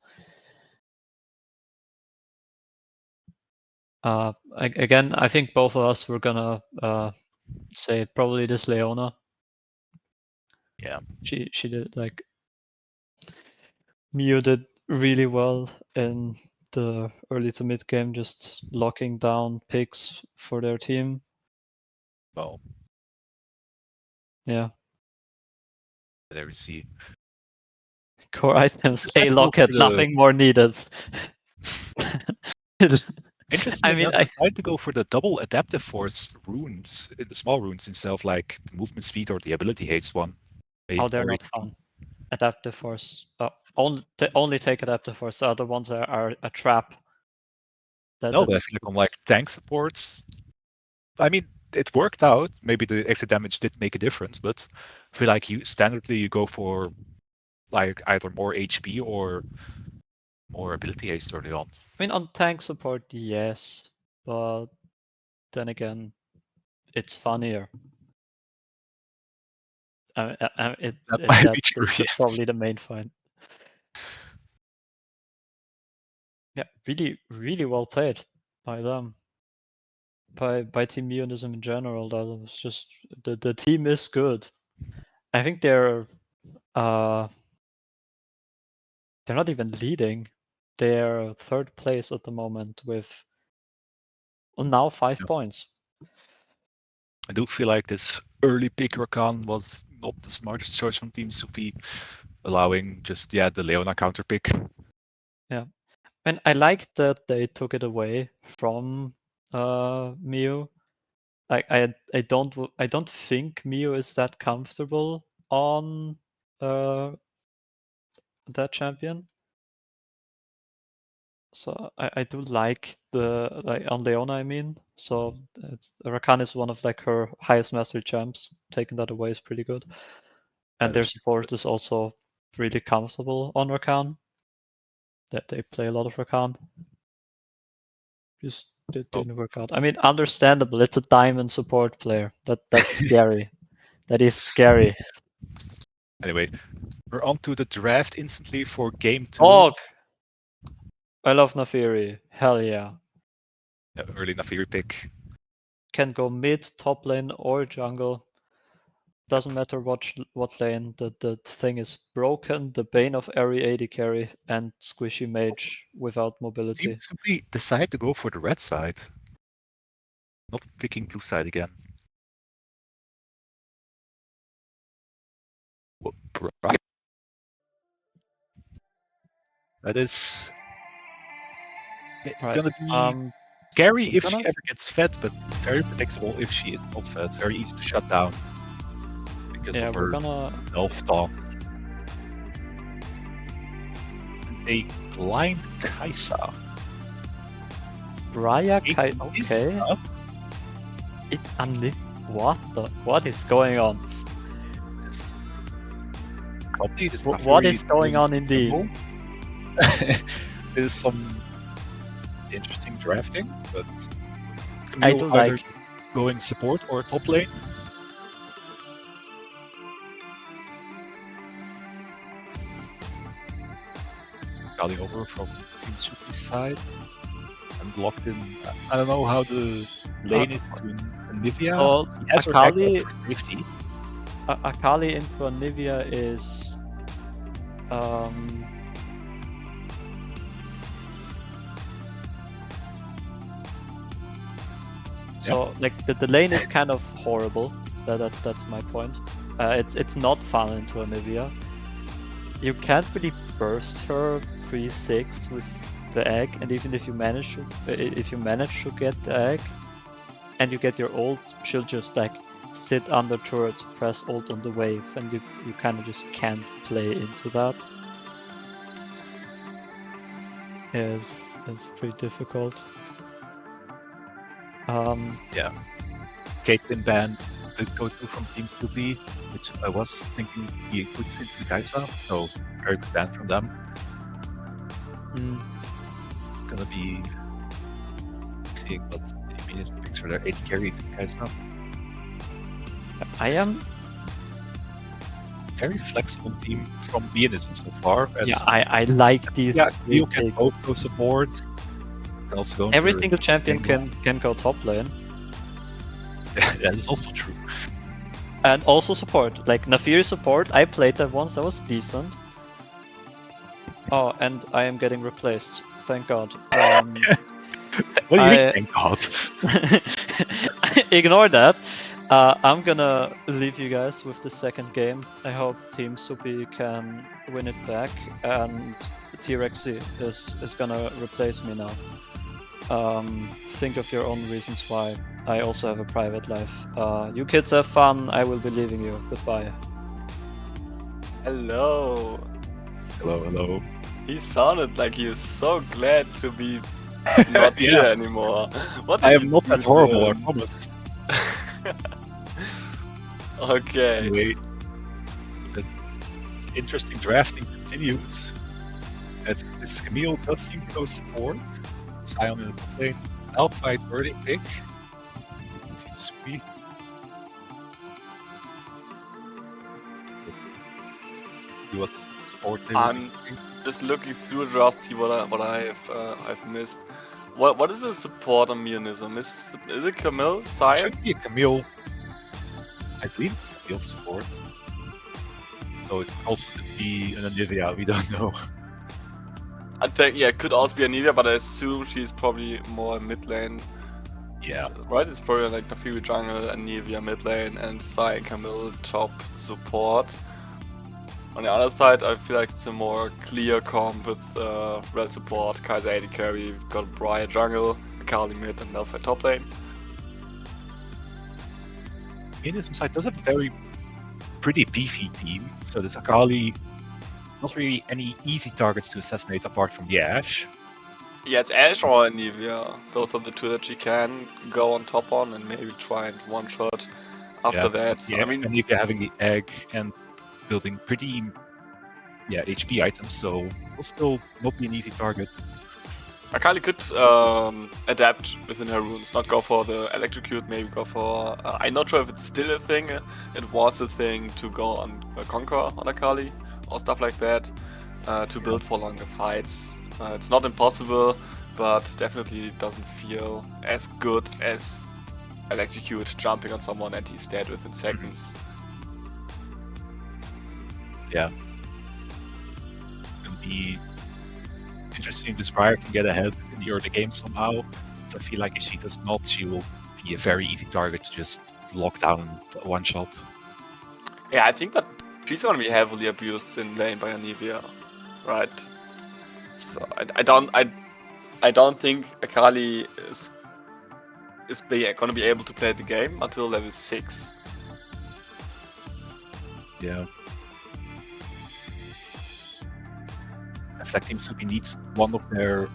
[SPEAKER 1] Again, I think both of us were gonna say probably this Leona.
[SPEAKER 2] Yeah.
[SPEAKER 1] She did, like, Miyu did really well in the early to mid game, just locking down picks for their team.
[SPEAKER 2] Well,
[SPEAKER 1] Yeah.
[SPEAKER 2] there we see.
[SPEAKER 1] Core items,
[SPEAKER 2] Decide
[SPEAKER 1] a
[SPEAKER 2] to go
[SPEAKER 1] locket,
[SPEAKER 2] for the-
[SPEAKER 1] nothing more needed.
[SPEAKER 2] Interestingly
[SPEAKER 1] I mean,
[SPEAKER 2] enough, decided to go for the double adaptive force runes, the small runes instead of like the movement speed or the ability haste one.
[SPEAKER 1] oh, they're not fun. Adaptive force. Only take adaptive force. The other ones are a trap.
[SPEAKER 2] No, but I feel like on like tank supports, I mean, it worked out. Maybe the extra damage did make a difference, but I feel like you standardly you go for like either more HP or more ability haste early on.
[SPEAKER 1] I mean, on tank support, yes, but then again, it's funnier.
[SPEAKER 2] That might be true,
[SPEAKER 1] That's
[SPEAKER 2] yes.
[SPEAKER 1] probably the main point. Yeah, really, really well played by them. By Team Miyunism in general. That was just the team is good. I think they're they're not even leading. They're third place at the moment with now 5 points.
[SPEAKER 2] I do feel like this early pick Rakan was not the smartest choice from Team Supy, allowing just the Leona counter pick.
[SPEAKER 1] Yeah, and I like that they took it away from Miyu. Like I don't think Miyu is that comfortable on that champion. So I do like the on Leona, I mean. So Rakan is one of like her highest mastery champs. Taking that away is pretty good. And their support is also really comfortable on Rakan. That they play a lot of Rakan. Just didn't work out. I mean, understandable. It's a diamond support player. That's scary. That is scary.
[SPEAKER 2] Anyway, we're on to the draft instantly for game 2.
[SPEAKER 1] Dog! I love Nafiri. Hell yeah.
[SPEAKER 2] Early Nafiri pick.
[SPEAKER 1] Can go mid, top lane, or jungle. Doesn't matter what lane. The thing is broken. The bane of every AD carry and squishy mage without mobility.
[SPEAKER 2] Team Supy decide to go for the red side. Not picking blue side again. Right. That is gonna be scary if she ever gets fed, but very predictable if she is not fed. Very easy to shut down because of her elf taunt. And a blind Kaisa.
[SPEAKER 1] Braya Kaisa. Okay. It's what is going on? What is going on indeed?
[SPEAKER 2] There's some interesting drafting, but
[SPEAKER 1] I do like
[SPEAKER 2] going support or top lane. Calling over from Team Supy's side and locked in. I don't know how the lane is between Nivea.
[SPEAKER 1] Well,
[SPEAKER 2] Akali
[SPEAKER 1] into a Nivea is so like the lane is kind of horrible. That's my point. It's not fun into a Nivea. You can't really burst her pre-6 with the egg, and even if you manage to get the egg and you get your ult, she'll just like sit under turret, press ult on the wave, and you kind of just can't play into that. It's pretty difficult.
[SPEAKER 2] Yeah. Caitlyn ban the go-to from Team Supy, which I was thinking he could fit the Kaisa, so very good ban from them. Gonna be seeing what Team Miyunism picks for their 8 carry to Kaisa.
[SPEAKER 1] I am
[SPEAKER 2] very flexible team from Miyunism so far.
[SPEAKER 1] I like these.
[SPEAKER 2] Yeah, you can both go support. Can also go
[SPEAKER 1] every single champion can go top lane.
[SPEAKER 2] That is also true.
[SPEAKER 1] And also support, like Nafiri support. I played that once. That was decent. Oh, and I am getting replaced. Thank God.
[SPEAKER 2] What do you mean, thank God?
[SPEAKER 1] Ignore that. I'm gonna leave you guys with the second game. I hope Team Supy can win it back, and T-Rexy is gonna replace me now. Think of your own reasons why. I also have a private life. You kids have fun. I will be leaving you. Goodbye.
[SPEAKER 4] Hello.
[SPEAKER 2] Hello.
[SPEAKER 4] He sounded like he was so glad to be not here anymore. What
[SPEAKER 2] I am not that horrible, I promise.
[SPEAKER 4] Okay.
[SPEAKER 2] Anyway, the interesting drafting continues. This Camille does seem to go support. Sion in the top lane. Alpha early pick. Team Supy. What support they
[SPEAKER 4] I'm just looking through the draft, see what I've missed. What is the support on Miyunism? Is it Camille? Sion?
[SPEAKER 2] It should be a Camille. I believe it's Camille's support. So it also could be an Nivea, we don't know.
[SPEAKER 4] I think, yeah, it could also be Anivia, but I assume she's probably more mid lane.
[SPEAKER 2] Yeah.
[SPEAKER 4] Right? It's probably like Nafiwi jungle, Anivia mid lane, and Sai and Camille top support. On the other side, I feel like it's a more clear comp with red support, Kaiser AD carry, we've got Briar jungle, Akali mid, and Malphite top lane.
[SPEAKER 2] Miyunism side does have a pretty beefy team, so there's Akali, not really any easy targets to assassinate apart from the Ashe.
[SPEAKER 4] Yeah, it's Ashe or Anivia. Those are the two that she can go on top on and maybe try and one-shot after that.
[SPEAKER 2] Yeah,
[SPEAKER 4] I mean,
[SPEAKER 2] and if you're having the egg and building pretty HP items, so will still not be an easy target.
[SPEAKER 4] Akali could adapt within her runes, not go for the electrocute, maybe go for... I'm not sure if it's still a thing. It was a thing to go on Conquer on Akali or stuff like that, to build for longer fights. It's not impossible, but definitely doesn't feel as good as electrocute jumping on someone and he's dead within seconds.
[SPEAKER 2] Yeah. Can be interesting if Spire can get ahead in the early game somehow. I feel like if she does not, she will be a very easy target to just lock down one shot.
[SPEAKER 4] Yeah, I think that she's gonna be heavily abused in lane by Anivia, right? So I don't think Akali is gonna be able to play the game until level 6.
[SPEAKER 2] Yeah. I feel like Team Supy needs one of their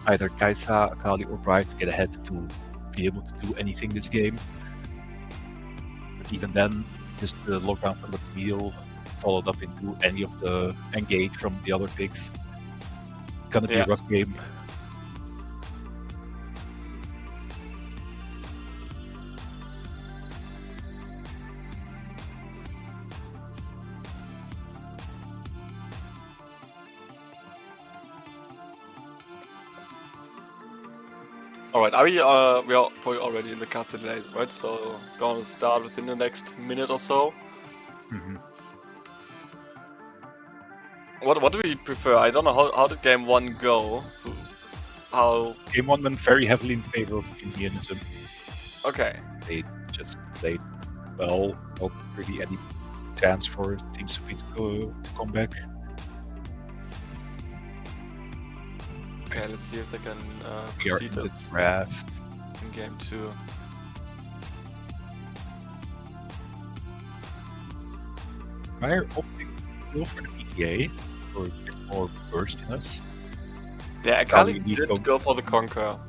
[SPEAKER 2] either Kaisa, Akali, or Briar to get ahead to be able to do anything this game. But even then, just the lockdown from the wheel followed up into any of the engage from the other picks. Gonna be a rough game.
[SPEAKER 4] Alright, we are probably already in the cast delay, right? So it's gonna start within the next minute or so.
[SPEAKER 2] Mm-hmm.
[SPEAKER 4] What do we prefer? I don't know how did game 1 go? How
[SPEAKER 2] Game 1 went very heavily in favor of Team Miyunism.
[SPEAKER 4] okay.
[SPEAKER 2] They just played well, not really any chance for Team Supy to come back.
[SPEAKER 4] Okay, let's see if they can
[SPEAKER 2] We are
[SPEAKER 4] proceed
[SPEAKER 2] in the
[SPEAKER 4] it
[SPEAKER 2] draft.
[SPEAKER 4] in game 2.
[SPEAKER 2] We're opting to go for the PTA for a bit more burstiness.
[SPEAKER 4] Yeah, Akali
[SPEAKER 2] Probably
[SPEAKER 4] did
[SPEAKER 2] need
[SPEAKER 4] go for the Conquer.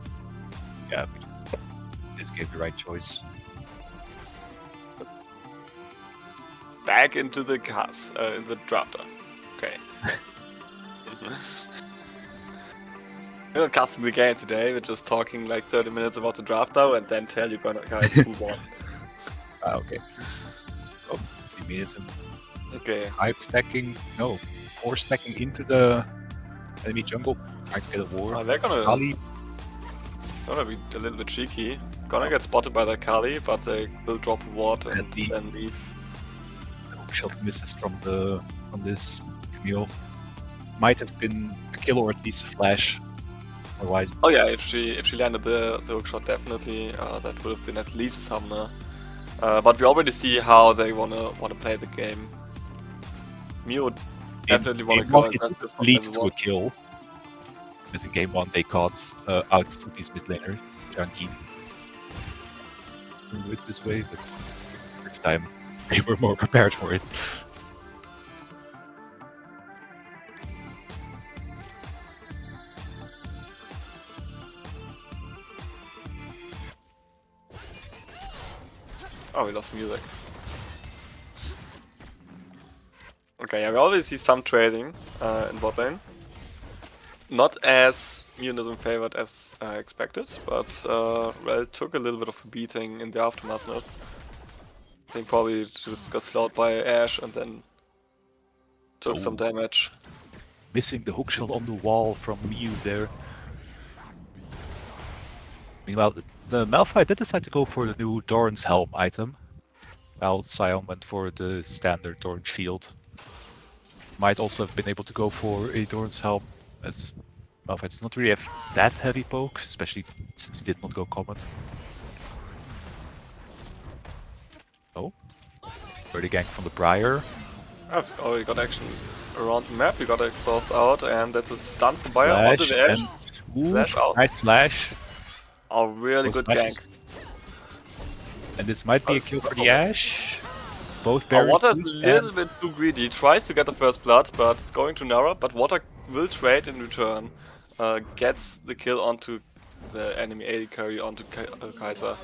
[SPEAKER 2] Yeah, this gave the right choice.
[SPEAKER 4] Back into the cast, in the drafter. Okay. We're not casting the game today, we're just talking like 30 minutes about the draft now and then tell you guys who won.
[SPEAKER 2] Okay. Oh, Team Miyunism.
[SPEAKER 4] Okay.
[SPEAKER 2] 4 stacking into the enemy jungle, trying to get a war.
[SPEAKER 4] They're gonna
[SPEAKER 2] Kali,
[SPEAKER 4] be a little bit cheeky. Gonna get spotted by the Kali, but they will drop a ward and
[SPEAKER 2] And the-
[SPEAKER 4] then leave.
[SPEAKER 2] the hookshot misses from this Camille. Might have been a kill or at least a flash. Otherwise,
[SPEAKER 4] Oh yeah, if she landed the hookshot, definitely that would have been at least a summoner. But we already see how they wanna play the game. Mew definitely wanna
[SPEAKER 2] game
[SPEAKER 4] go
[SPEAKER 2] one, it
[SPEAKER 4] aggressive from
[SPEAKER 2] leads
[SPEAKER 4] level
[SPEAKER 2] to a
[SPEAKER 4] 1.
[SPEAKER 2] kill. Because in game 1 they caught out Supy's mid laner, Junkie. Do it this way, but this time they were more prepared for it.
[SPEAKER 4] Oh, we lost music. Okay, yeah, we always see some trading in bot lane. Not as Miyunism favored as expected, but well, took a little bit of a beating in the aftermath. Not. I think probably just got slowed by Ashe and then took some damage.
[SPEAKER 2] Missing the hookshot on the wall from Mew there. Meanwhile, the Malphite did decide to go for the new Doran's Helm item, while Sion went for the standard Doran Shield. Might also have been able to go for a Doran's Helm, as Malphite does not really have that heavy poke, especially since he did not go Comet. Oh. Early gank from the Briar.
[SPEAKER 4] I've already got action around the map. We got exhaust out, and that's a stun from Bayer onto
[SPEAKER 2] Flash
[SPEAKER 4] the edge.
[SPEAKER 2] and
[SPEAKER 4] Flash out.
[SPEAKER 2] nice flash.
[SPEAKER 4] Oh, really
[SPEAKER 2] Those
[SPEAKER 4] good
[SPEAKER 2] flashes.
[SPEAKER 4] gank.
[SPEAKER 2] And this might be a
[SPEAKER 4] it's
[SPEAKER 2] kill for
[SPEAKER 4] not
[SPEAKER 2] the Ashe. Both
[SPEAKER 4] Oh,
[SPEAKER 2] berries.
[SPEAKER 4] Water's a
[SPEAKER 2] used
[SPEAKER 4] little
[SPEAKER 2] and-
[SPEAKER 4] bit too greedy. He tries to get the first blood, but it's going to Nara. But Water will trade in return. Gets the kill onto the enemy AD carry onto Kaiser.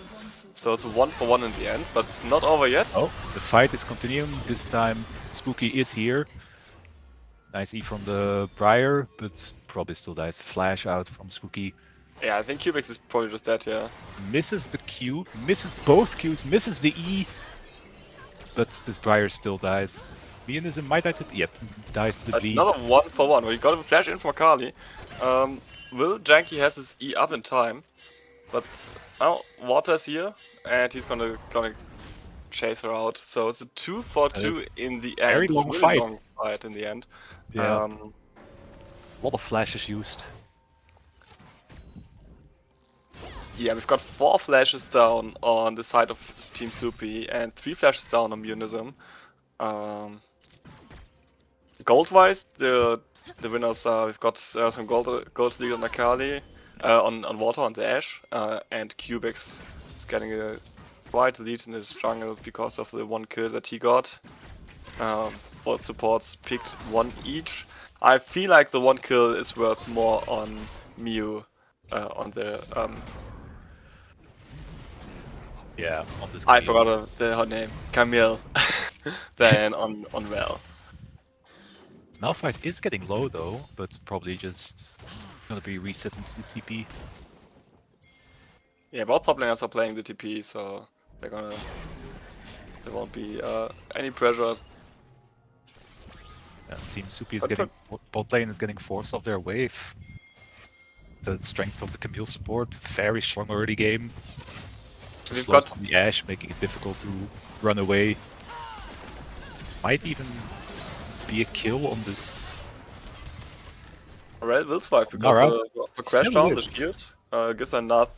[SPEAKER 4] So it's a 1-for-1 in the end, but it's not over yet.
[SPEAKER 2] Oh, the fight is continuing. This time Spooky is here. Nice E from the Briar, but probably still dies. Flash out from Spooky.
[SPEAKER 4] Yeah, I think Cubex is probably just dead here.
[SPEAKER 2] Misses the Q, misses both Qs, misses the E. But this Briar still dies. Miyunism might die to... Yep, dies to the bleed.
[SPEAKER 4] Another 1-for-1. Well, he got a flash in from Akali. Will Janky has his E up in time, but now Water's here, and he's gonna chase her out. So it's a 2-for-2
[SPEAKER 2] It's
[SPEAKER 4] in the end.
[SPEAKER 2] very
[SPEAKER 4] It's a
[SPEAKER 2] long
[SPEAKER 4] really
[SPEAKER 2] fight.
[SPEAKER 4] long fight in the end.
[SPEAKER 2] Yeah. A lot of flashes used.
[SPEAKER 4] Yeah, we've got 4 flashes down on the side of Team Supy and 3 flashes down on Miyunism. Gold-wise, the winners are we've got some gold lead on Akali, on Water on the Ashe, and Cubex is getting a quite lead in his jungle because of the 1 kill that he got. Both supports picked 1 each. I feel like the 1 kill is worth more on Miyu on the
[SPEAKER 2] Yeah, on this
[SPEAKER 4] I
[SPEAKER 2] game.
[SPEAKER 4] forgot her name, Camille, than on Val.
[SPEAKER 2] Malphite is getting low though, but probably just gonna be resetting to the TP.
[SPEAKER 4] Yeah, both top laners are playing the TP, so there won't be any pressure.
[SPEAKER 2] Yeah, Team Supy is
[SPEAKER 4] But-
[SPEAKER 2] getting... Bot lane is getting forced off their wave. The strength of the Camille support, very strong early game.
[SPEAKER 4] We've
[SPEAKER 2] Slow
[SPEAKER 4] got-
[SPEAKER 2] from the Ashe, making it difficult to run away. Might even be a kill on this.
[SPEAKER 4] Red will survive because
[SPEAKER 2] Nara
[SPEAKER 4] the crash
[SPEAKER 2] still
[SPEAKER 4] down the
[SPEAKER 2] lives.
[SPEAKER 4] shield gives her enough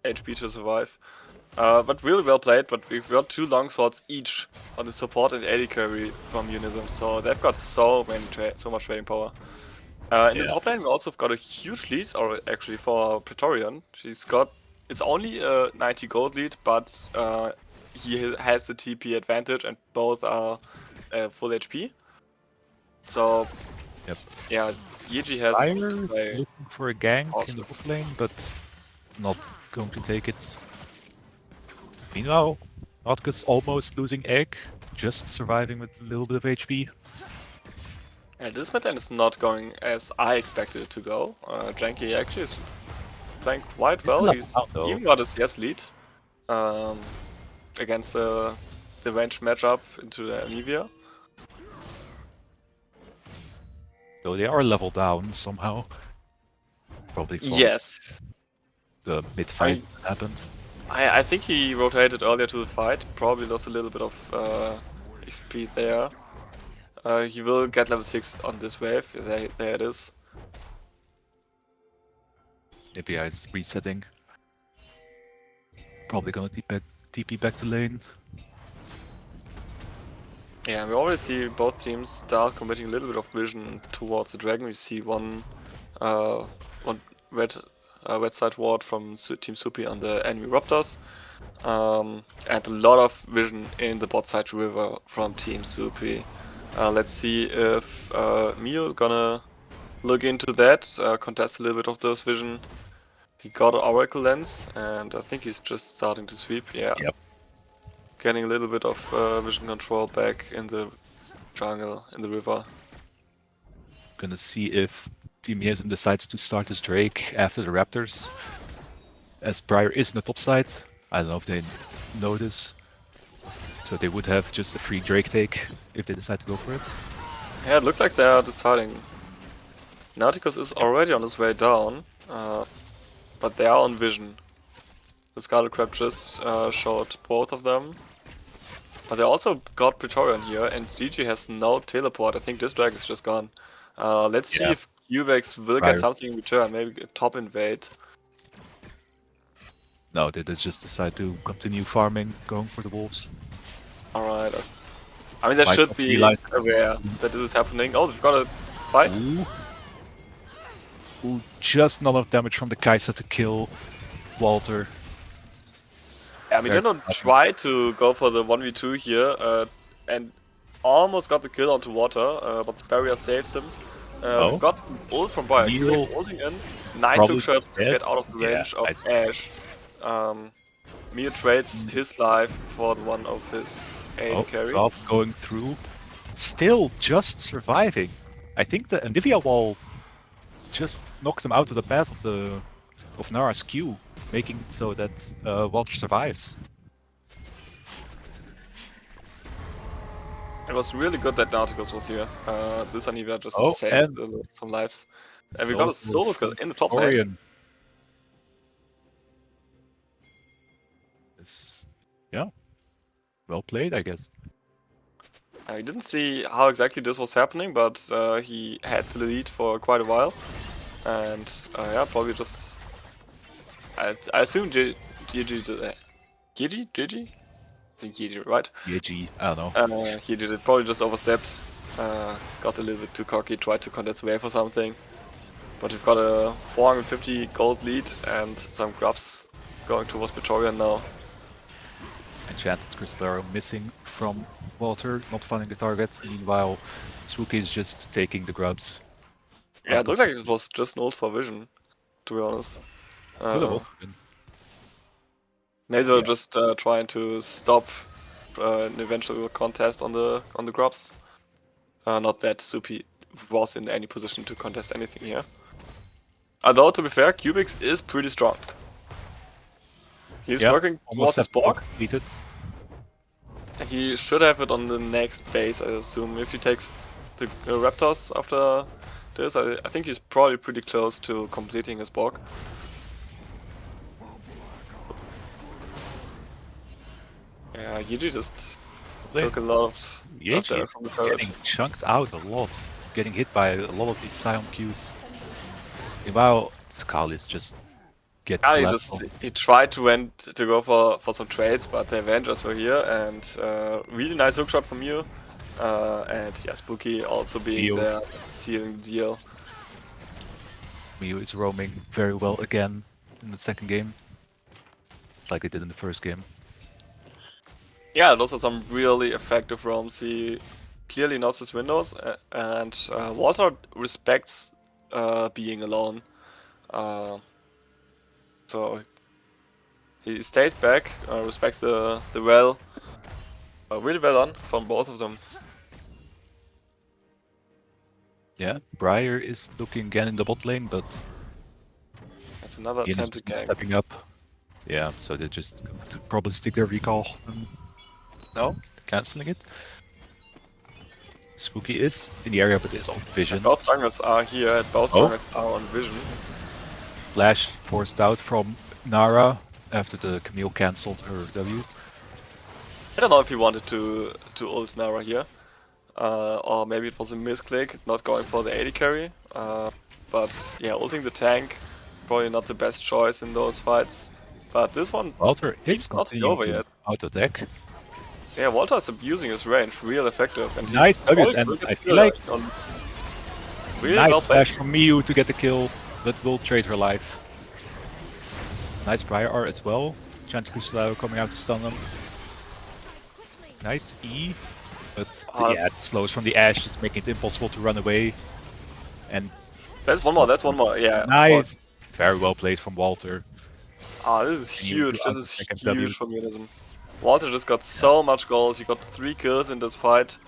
[SPEAKER 4] HP to survive. But really well played, but we've got 2 long swords each on the support and AD carry from Miyunism, so they've got so much trading power. In the
[SPEAKER 2] Yeah.
[SPEAKER 4] top lane we also have got a huge lead, or actually for Praetorian. It's only a 90 gold lead, but he has the TP advantage and both are full HP. So
[SPEAKER 2] Yep.
[SPEAKER 4] yeah, Yeji has
[SPEAKER 2] Fire
[SPEAKER 4] to play.
[SPEAKER 2] looking for a gank in the
[SPEAKER 4] cautious.
[SPEAKER 2] bot lane, but not going to take it. Meanwhile, Notkus almost losing egg, just surviving with a little bit of HP.
[SPEAKER 4] And this mid lane is not going as I expected it to go. Janky actually is playing quite well.
[SPEAKER 2] level
[SPEAKER 4] He's
[SPEAKER 2] down, though.
[SPEAKER 4] even got his yes lead against the range matchup into the Anivia.
[SPEAKER 2] Though they are level down somehow. Probably from
[SPEAKER 4] Yes.
[SPEAKER 2] the mid fight happened.
[SPEAKER 4] I think he rotated earlier to the fight, probably lost a little bit of speed there. He will get level 6 on this wave, there it is.
[SPEAKER 2] API is resetting. Probably gonna TP back to lane.
[SPEAKER 4] Yeah, we already see both teams start committing a little bit of vision towards the dragon. We see one red side ward from Team Supy on the enemy Raptors. And a lot of vision in the bot side river from Team Supy. Let's see if Miyu is gonna look into that, contest a little bit of this vision. He got an Oracle Lens, and I think he's just starting to sweep. Yeah.
[SPEAKER 2] Yep.
[SPEAKER 4] Getting a little bit of vision control back in the jungle, in the river.
[SPEAKER 2] Gonna see if Team Miyunism decides to start his Drake after the Raptors. As Briar is in the top side. I don't know if they know this. So they would have just a free Drake take if they decide to go for it.
[SPEAKER 4] Yeah, it looks like they are deciding. Nauticus is already on his way down, but they are on vision. The Scarlet Crab just showed both of them. But they also got Praetorian here, and GG has no teleport. I think this drag is just gone. Let's see
[SPEAKER 2] Yeah.
[SPEAKER 4] if Cubex will
[SPEAKER 2] Right.
[SPEAKER 4] get something in return, maybe a top invade.
[SPEAKER 2] No, they just decide to continue farming, going for the wolves.
[SPEAKER 4] Alright. I mean, they
[SPEAKER 2] Might
[SPEAKER 4] should
[SPEAKER 2] not
[SPEAKER 4] be
[SPEAKER 2] realize-
[SPEAKER 4] aware that this is happening. Oh, they've got a fight.
[SPEAKER 2] Ooh. Ooh, just not enough damage from the Kaiser to kill Walter.
[SPEAKER 4] Yeah, I mean,
[SPEAKER 2] Very
[SPEAKER 4] they don't
[SPEAKER 2] tough.
[SPEAKER 4] try to go for the 1v2 here, and almost got the kill onto Water, but the barrier saves him.
[SPEAKER 2] Oh.
[SPEAKER 4] We've got an ult from Briar.
[SPEAKER 2] Neil
[SPEAKER 4] Cubex ulting in. Nice
[SPEAKER 2] probably
[SPEAKER 4] hook shot to
[SPEAKER 2] dead.
[SPEAKER 4] get out of the
[SPEAKER 2] Yeah,
[SPEAKER 4] range of
[SPEAKER 2] nice.
[SPEAKER 4] Ash. Mio trades his life for the one of his AD
[SPEAKER 2] Oh,
[SPEAKER 4] carry.
[SPEAKER 2] Zaf going through. Still just surviving. I think the Anivia wall just knocked him out of the path of Nara's Q, making it so that Walter survives.
[SPEAKER 4] It was really good that Nauticus was here. This Anivia just
[SPEAKER 2] Oh,
[SPEAKER 4] saved
[SPEAKER 2] and
[SPEAKER 4] some lives. And we got a
[SPEAKER 2] Solo
[SPEAKER 4] solo kill
[SPEAKER 2] from
[SPEAKER 4] in the top lane.
[SPEAKER 2] Orion. Yeah, well played, I guess.
[SPEAKER 4] I didn't see how exactly this was happening, but he had the lead for quite a while. And yeah, probably just... I assume GG... GG? I think GG, right?
[SPEAKER 2] Yeji, I don't know.
[SPEAKER 4] He did it, probably just overstepped. Got a little bit too cocky, tried to contest wave or something. But we've got a 450 gold lead and some grubs going towards Praetorian now.
[SPEAKER 2] Enchanted Crystal Arrow missing from Walter, not finding the target. Meanwhile, Supy is just taking the grubs.
[SPEAKER 4] Yeah, it looked like it was just an ult for vision, to be honest.
[SPEAKER 2] Could have also been.
[SPEAKER 4] Maybe they're
[SPEAKER 2] Yeah.
[SPEAKER 4] just trying to stop an eventual contest on the grubs. Not that Supy was in any position to contest anything here. Although, to be fair, Cubex is pretty strong. He's
[SPEAKER 2] Yeah,
[SPEAKER 4] working towards his Borg.
[SPEAKER 2] completed.
[SPEAKER 4] He should have it on the next base, I assume. If he takes the Raptors after this, I think he's probably pretty close to completing his Borg. Yeah, Yuji just took a lot of
[SPEAKER 2] Yeji
[SPEAKER 4] damage
[SPEAKER 2] is
[SPEAKER 4] from the turret.
[SPEAKER 2] getting chunked out a lot, getting hit by a lot of these Scion Qs. Meanwhile, Skalis just gets
[SPEAKER 4] Yeah,
[SPEAKER 2] collapsed.
[SPEAKER 4] he tried to go for some trades, but the Avengers were here, and really nice hookshot from you. And yeah, Spooky also being
[SPEAKER 2] Mio.
[SPEAKER 4] there, sealing the deal.
[SPEAKER 2] Miyu is roaming very well again in the second game, like they did in the first game.
[SPEAKER 4] Yeah, those are some really effective roams. He clearly knows his windows, and Walter respects being alone. So he stays back, respects the well. Really well done from both of them.
[SPEAKER 2] Yeah, Briar is looking again in the bot lane, but
[SPEAKER 4] That's another
[SPEAKER 2] Ian is
[SPEAKER 4] attempt to gank.
[SPEAKER 2] stepping up. Yeah, so they just probably stick their recall. No, cancelling it. Spooky is in the area, but is on vision.
[SPEAKER 4] Both jungles are here, both
[SPEAKER 2] Oh.
[SPEAKER 4] jungles are on vision.
[SPEAKER 2] Flash forced out from Nara after the Camille cancelled her W.
[SPEAKER 4] I don't know if he wanted to ult Nara here. Or maybe it was a misclick, not going for the AD carry. But yeah, ulting the tank, probably not the best choice in those fights. But this one,
[SPEAKER 2] Walter is
[SPEAKER 4] He's not
[SPEAKER 2] continuing
[SPEAKER 4] over
[SPEAKER 2] to
[SPEAKER 4] yet.
[SPEAKER 2] auto-attack.
[SPEAKER 4] yeah, Walter is abusing his range, real effective. And he's
[SPEAKER 2] Nice W's,
[SPEAKER 4] probably
[SPEAKER 2] and
[SPEAKER 4] pretty
[SPEAKER 2] I feel
[SPEAKER 4] good
[SPEAKER 2] like
[SPEAKER 4] on- really
[SPEAKER 2] Nice
[SPEAKER 4] well played.
[SPEAKER 2] flash from Miyu to get the kill, but will trade her life. Nice Briar R as well. Enchanted Crystal coming out to stun them. Nice E, but yeah, it slows from the Ash, just making it impossible to run away. And
[SPEAKER 4] That's one more, yeah.
[SPEAKER 2] nice, very well played from Walter.
[SPEAKER 4] Ah, this is
[SPEAKER 2] And you
[SPEAKER 4] huge,
[SPEAKER 2] do
[SPEAKER 4] this is
[SPEAKER 2] second W.
[SPEAKER 4] huge for Miyunism. Walter just got so much gold, he got 3 kills in this fight.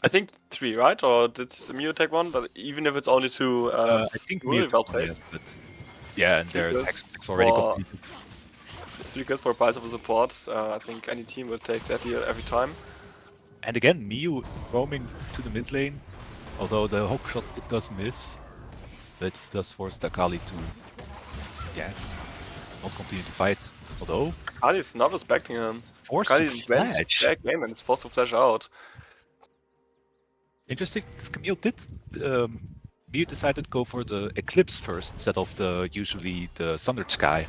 [SPEAKER 4] I think 3, right? Or did Mew take 1? But even if it's only 2,
[SPEAKER 2] I
[SPEAKER 4] it's
[SPEAKER 2] think
[SPEAKER 4] really
[SPEAKER 2] Miyu
[SPEAKER 4] well
[SPEAKER 2] probably
[SPEAKER 4] played.
[SPEAKER 2] has, but yeah, and their
[SPEAKER 4] kills
[SPEAKER 2] X already
[SPEAKER 4] for-
[SPEAKER 2] completed.
[SPEAKER 4] 3 kills for a price of a support. I think any team will take that here every time.
[SPEAKER 2] And again, Miyu roaming to the mid lane, although the hook shot it does miss, but it does force the Akali to, yeah, not continue to fight. Although
[SPEAKER 4] Kali's not respecting him.
[SPEAKER 2] forced to
[SPEAKER 4] Kali went
[SPEAKER 2] flash.
[SPEAKER 4] back in and is forced to flash out.
[SPEAKER 2] Interesting. This Camille did. Mew decided to go for the Eclipse first instead of usually the Sundered Sky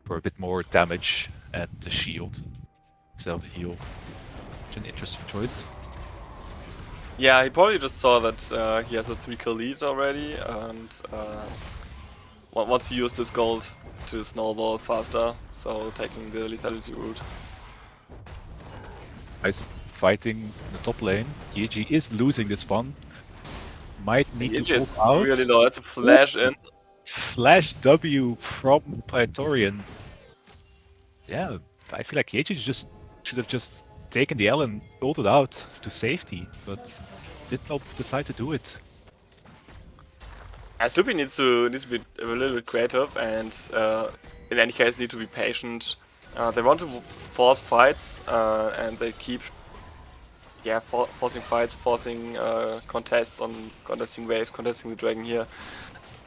[SPEAKER 2] for a bit more damage and the shield instead of the heal. Which is an interesting choice.
[SPEAKER 4] Yeah, he probably just saw that he has a 3-kill lead already, and wants to use this gold to snowball faster, so taking the lethality route.
[SPEAKER 2] Nice fighting in the top lane. Yeji is losing this one. Might need
[SPEAKER 4] Yeji
[SPEAKER 2] to
[SPEAKER 4] is
[SPEAKER 2] hold out.
[SPEAKER 4] really low, it's a flash in.
[SPEAKER 2] Flash W from Praetorian. Yeah, I feel like Yeji should have just taken the L and ulted out to safety, but did not decide to do it.
[SPEAKER 4] Supy needs to be a little bit creative, and in any case need to be patient. They want to force fights, and they keep forcing fights, forcing contests on contesting waves, contesting the dragon here.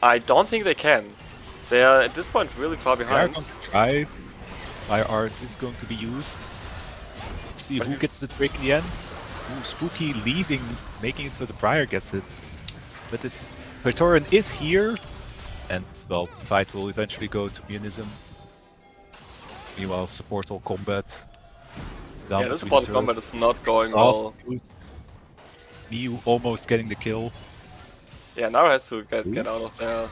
[SPEAKER 4] I don't think they can. They are at this point really far
[SPEAKER 2] They are
[SPEAKER 4] behind.
[SPEAKER 2] going to try. Fire Art is going to be used. Let's see who gets the trick in the end. Ooh, Spooky leaving, making it so the Briar gets it. But this Praetorian is here, and well, the fight will eventually go to Miyunism. Meanwhile, support all combat. Down
[SPEAKER 4] Yeah, this
[SPEAKER 2] between
[SPEAKER 4] support
[SPEAKER 2] the
[SPEAKER 4] combat
[SPEAKER 2] turrets.
[SPEAKER 4] is not going
[SPEAKER 2] Sauce
[SPEAKER 4] well.
[SPEAKER 2] used. Miyu almost getting the kill.
[SPEAKER 4] Yeah, now has to get out of there.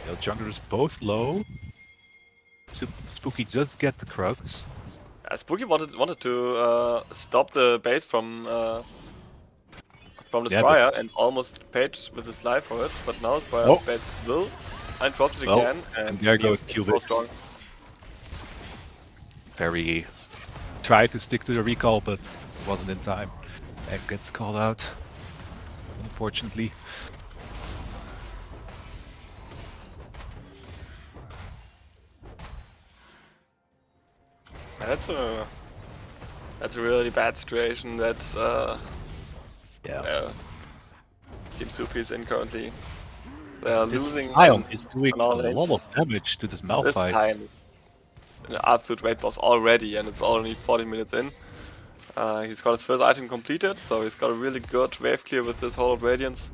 [SPEAKER 2] The junglers both low. Spooky just get the Krugs.
[SPEAKER 4] Spooky wanted to stop the base from the
[SPEAKER 2] Yeah,
[SPEAKER 4] Spire and almost paid with his life for it, but now Spire's
[SPEAKER 2] Oh.
[SPEAKER 4] base will and dropped it
[SPEAKER 2] Well,
[SPEAKER 4] again, and
[SPEAKER 2] there goes
[SPEAKER 4] Spooky
[SPEAKER 2] Cubix.
[SPEAKER 4] strong.
[SPEAKER 2] Very tried to stick to the recall, but wasn't in time. And gets called out, unfortunately.
[SPEAKER 4] Yeah, that's a really bad situation that
[SPEAKER 2] Yeah.
[SPEAKER 4] Team Supy is in currently. They are
[SPEAKER 2] This
[SPEAKER 4] losing
[SPEAKER 2] Sion is doing
[SPEAKER 4] on
[SPEAKER 2] a
[SPEAKER 4] all
[SPEAKER 2] lot
[SPEAKER 4] lanes.
[SPEAKER 2] of damage to this
[SPEAKER 4] This
[SPEAKER 2] Malphite.
[SPEAKER 4] time an absolute raid boss already, and it's only 40 minutes in. He's got his first item completed, so he's got a really good wave clear with this Hall of Radiance.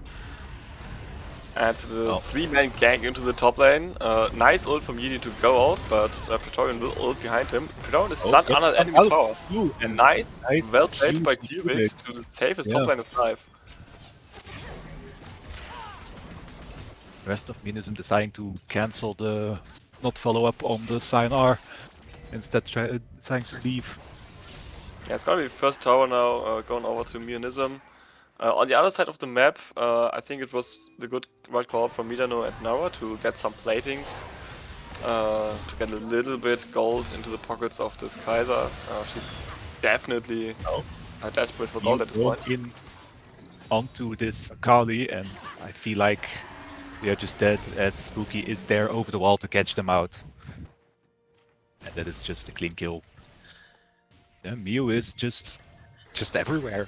[SPEAKER 4] And the 3-man gank into the top lane. Nice ult from Yeji to go out, but Praetorian will ult behind him. Praetorian is stunned
[SPEAKER 2] got
[SPEAKER 4] under
[SPEAKER 2] stunned
[SPEAKER 4] enemy
[SPEAKER 2] out.
[SPEAKER 4] tower.
[SPEAKER 2] Ooh,
[SPEAKER 4] And nice, well played
[SPEAKER 2] huge
[SPEAKER 4] by
[SPEAKER 2] Cubix.
[SPEAKER 4] Cubix to save his
[SPEAKER 2] Yeah.
[SPEAKER 4] top laner's life.
[SPEAKER 2] Rest of Miyunism deciding to cancel the not follow up on the Sion R, instead deciding to leave.
[SPEAKER 4] Yeah, it's gonna be first tower now, going over to Miyunism. On the other side of the map, I think it was the good right call from Midano and Nara to get some platings, to get a little bit gold into the pockets of this Kaiser. She's definitely desperate for gold at this point.
[SPEAKER 2] In onto this Kali, and I feel like they are just dead as Spooky is there over the wall to catch them out. And that is just a clean kill. Yeah, Mew is just everywhere.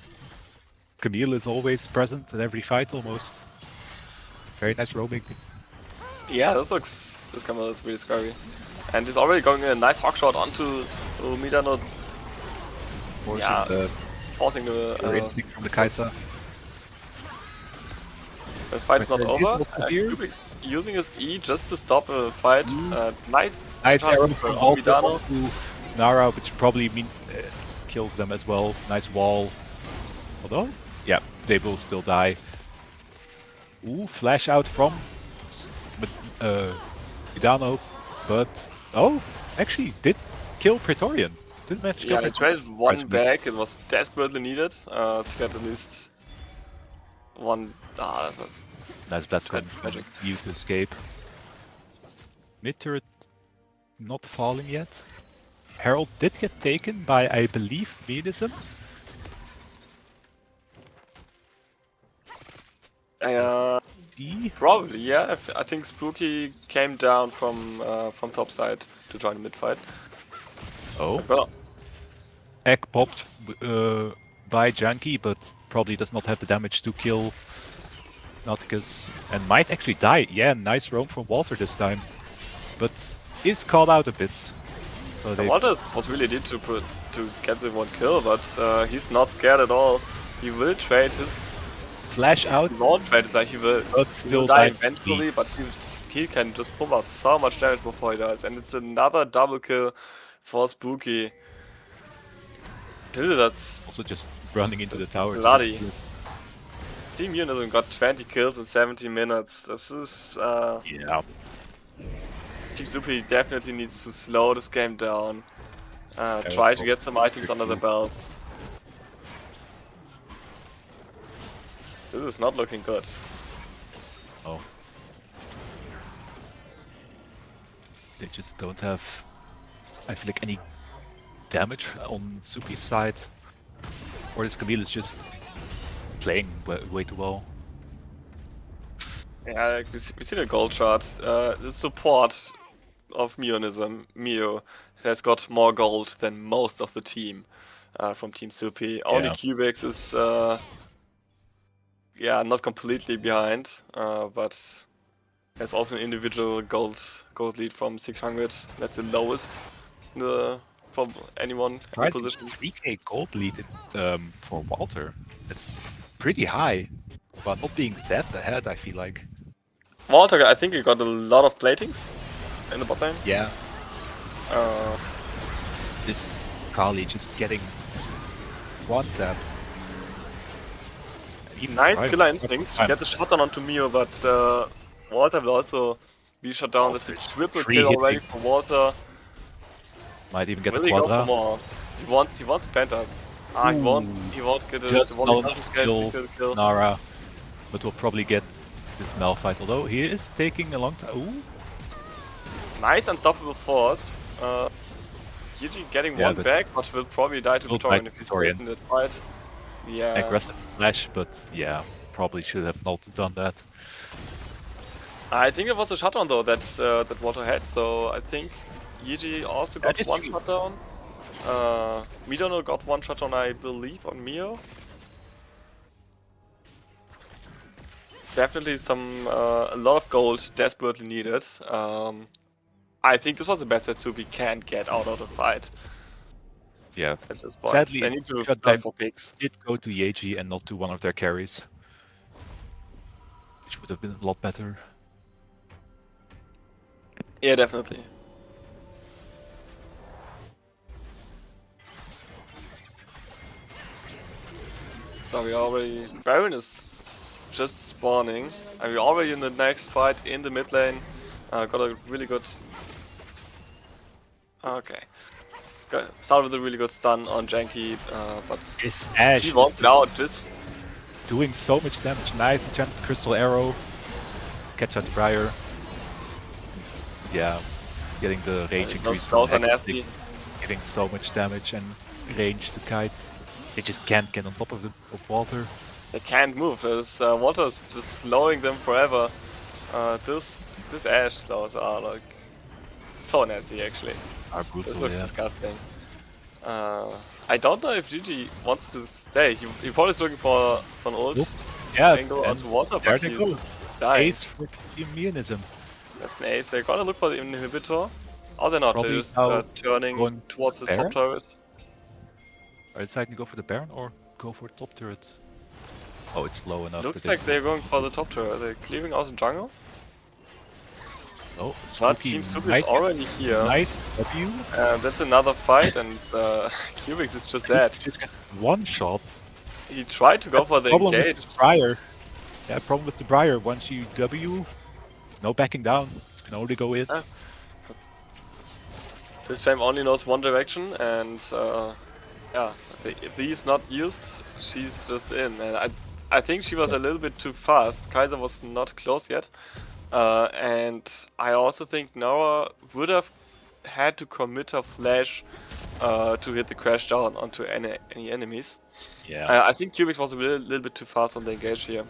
[SPEAKER 2] Camille is always present in every fight almost. Very nice roaming.
[SPEAKER 4] Yeah, this camera is really scary. And he's already going a nice hawk shot onto Midano, forcing the
[SPEAKER 2] instinct from the Kaiser.
[SPEAKER 4] The fight's not
[SPEAKER 2] But
[SPEAKER 4] over.
[SPEAKER 2] this also here.
[SPEAKER 4] Cubix using his E just to stop a fight. Nice
[SPEAKER 2] Arrow
[SPEAKER 4] from
[SPEAKER 2] from all
[SPEAKER 4] Midano.
[SPEAKER 2] to Nara, which probably kills them as well. Nice wall. Although, yeah, they will still die. Ooh, flash out from Midano, but actually did kill Praetorian. Didn't manage to kill
[SPEAKER 4] Yeah, he
[SPEAKER 2] Praetorian.
[SPEAKER 4] traded one
[SPEAKER 2] Surprisingly.
[SPEAKER 4] back. It was desperately needed to get at least one. That was
[SPEAKER 2] Nice blast from
[SPEAKER 4] magic.
[SPEAKER 2] you to escape. Mid turret not falling yet. Herald did get taken by, I believe, Miyunism.
[SPEAKER 4] Probably, yeah. I think Spooky came down from topside to join the mid fight.
[SPEAKER 2] Oh,
[SPEAKER 4] Well,
[SPEAKER 2] egg popped by Janky, but probably does not have the damage to kill Nauticus and might actually die. Yeah, nice roam from Walter this time, but is called out a bit. So they
[SPEAKER 4] Walter was really neat to get the one kill, but he's not scared at all. He will trade his.
[SPEAKER 2] flash out,
[SPEAKER 4] He won't trade, like he will
[SPEAKER 2] but
[SPEAKER 4] he
[SPEAKER 2] still
[SPEAKER 4] will die
[SPEAKER 2] dies
[SPEAKER 4] eventually,
[SPEAKER 2] lead.
[SPEAKER 4] but he can just pull out so much damage before he dies, and it's another double kill for Spooky. Dude, that's
[SPEAKER 2] Also just running into the tower. to
[SPEAKER 4] bloody.
[SPEAKER 2] get-
[SPEAKER 4] Team Miyunism got 20 kills in 70 minutes. This is
[SPEAKER 2] Yeah.
[SPEAKER 4] Team Supy definitely needs to slow this game down. Try to
[SPEAKER 2] also
[SPEAKER 4] get some items under the belts. This is not looking good.
[SPEAKER 2] Oh. They just don't have, I feel like, any damage on Supy's side. Or this Camille is just playing way too well.
[SPEAKER 4] Yeah, we see the gold chart. The support of Miyunism, Miyu, has got more gold than most of the team from Team Supy. Only
[SPEAKER 2] Yeah.
[SPEAKER 4] Cubics is yeah, not completely behind, but there's also an individual gold lead from 600. That's the lowest from anyone in the position.
[SPEAKER 2] 3k gold lead for Walter. That's pretty high. But not being that ahead, I feel like.
[SPEAKER 4] Walter, I think he got a lot of platings in the bot lane.
[SPEAKER 2] Yeah.
[SPEAKER 4] Uh,
[SPEAKER 2] This Kali just getting one tapped.
[SPEAKER 4] Nice killer instinct to get the shot onto Mio, but Walter will also be shot down. That's a triple kill already for Walter.
[SPEAKER 2] Might even get
[SPEAKER 4] Will
[SPEAKER 2] the
[SPEAKER 4] he go for
[SPEAKER 2] quadra.
[SPEAKER 4] more? He wants Penta. He won't get it.
[SPEAKER 2] Just
[SPEAKER 4] He
[SPEAKER 2] not
[SPEAKER 4] won't
[SPEAKER 2] enough to
[SPEAKER 4] get
[SPEAKER 2] kill
[SPEAKER 4] the kill.
[SPEAKER 2] Nara. But will probably get this Malphite, although he is taking a long time. Ooh.
[SPEAKER 4] Nice unstoppable force. Yuji getting
[SPEAKER 2] Yeah,
[SPEAKER 4] one
[SPEAKER 2] but
[SPEAKER 4] back, but will probably die to
[SPEAKER 2] will
[SPEAKER 4] Victorian
[SPEAKER 2] die
[SPEAKER 4] if
[SPEAKER 2] to
[SPEAKER 4] he stays
[SPEAKER 2] Victorian.
[SPEAKER 4] in that fight. Yeah.
[SPEAKER 2] Aggressive flash, but yeah, probably should have not done that.
[SPEAKER 4] I think it was a shutdown though that that Walter had, so I think Yuji also got
[SPEAKER 2] is
[SPEAKER 4] one
[SPEAKER 2] true.
[SPEAKER 4] shutdown. Midono got one shutdown, I believe, on Mio. Definitely a lot of gold desperately needed. I think this was the best that Supy can get out of the fight
[SPEAKER 2] Yeah.
[SPEAKER 4] at this point.
[SPEAKER 2] Sadly,
[SPEAKER 4] They need to
[SPEAKER 2] shutdown
[SPEAKER 4] play for picks.
[SPEAKER 2] did go to Yeji and not to one of their carries. Which would have been a lot better.
[SPEAKER 4] Yeah, definitely. So we already... Baron is just spawning. And we're already in the next fight in the mid lane. Got a really good... Okay. Started with a really good stun on Janky, but
[SPEAKER 2] This Ash
[SPEAKER 4] he
[SPEAKER 2] is
[SPEAKER 4] won't
[SPEAKER 2] just
[SPEAKER 4] out. Just
[SPEAKER 2] doing so much damage. Nice enchanted crystal arrow. Catch out Briar. Yeah, getting the rage
[SPEAKER 4] those
[SPEAKER 2] increase
[SPEAKER 4] spells are
[SPEAKER 2] from
[SPEAKER 4] nasty.
[SPEAKER 2] giving so much damage and range to Kite. They just can't get on top of Walter.
[SPEAKER 4] They can't move. Walter's just slowing them forever. This Ash slows are like so nasty actually.
[SPEAKER 2] Are
[SPEAKER 4] This
[SPEAKER 2] brutal,
[SPEAKER 4] looks
[SPEAKER 2] yeah.
[SPEAKER 4] disgusting. I don't know if Gigi wants to stay. He probably is looking for an ult
[SPEAKER 2] Nope. Yeah,
[SPEAKER 4] angle
[SPEAKER 2] and
[SPEAKER 4] onto Walter,
[SPEAKER 2] there
[SPEAKER 4] but
[SPEAKER 2] they
[SPEAKER 4] he's
[SPEAKER 2] go.
[SPEAKER 4] dying.
[SPEAKER 2] Ace for Team Miyunism.
[SPEAKER 4] That's an ace. They're gonna look for the inhibitor. Oh, they're not.
[SPEAKER 2] Probably
[SPEAKER 4] They're just
[SPEAKER 2] now
[SPEAKER 4] turning
[SPEAKER 2] going
[SPEAKER 4] towards the
[SPEAKER 2] Baron?
[SPEAKER 4] top turret.
[SPEAKER 2] Are you deciding to go for the Baron or go for the top turret? Oh, it's low enough.
[SPEAKER 4] Looks
[SPEAKER 2] that
[SPEAKER 4] like they're going for the top turret. They're cleaving out the jungle.
[SPEAKER 2] Oh,
[SPEAKER 4] But
[SPEAKER 2] Spooky
[SPEAKER 4] Team Supy is
[SPEAKER 2] might
[SPEAKER 4] already here.
[SPEAKER 2] Knight W.
[SPEAKER 4] That's another fight, and Cubics is just dead.
[SPEAKER 2] Just got one shot.
[SPEAKER 4] He tried to go for the
[SPEAKER 2] Problem
[SPEAKER 4] engage.
[SPEAKER 2] with the Briar. Yeah, problem with the Briar. Once you W, no backing down. You can only go in.
[SPEAKER 4] This champ only knows one direction, and yeah, if he's not used, she's just in. And I think she was a little bit too fast. Kaiser was not close yet, and I also think Nora would have had to commit her flash to hit the crash down onto any enemies.
[SPEAKER 2] Yeah.
[SPEAKER 4] I think Cubics was a little bit too fast on the engage here.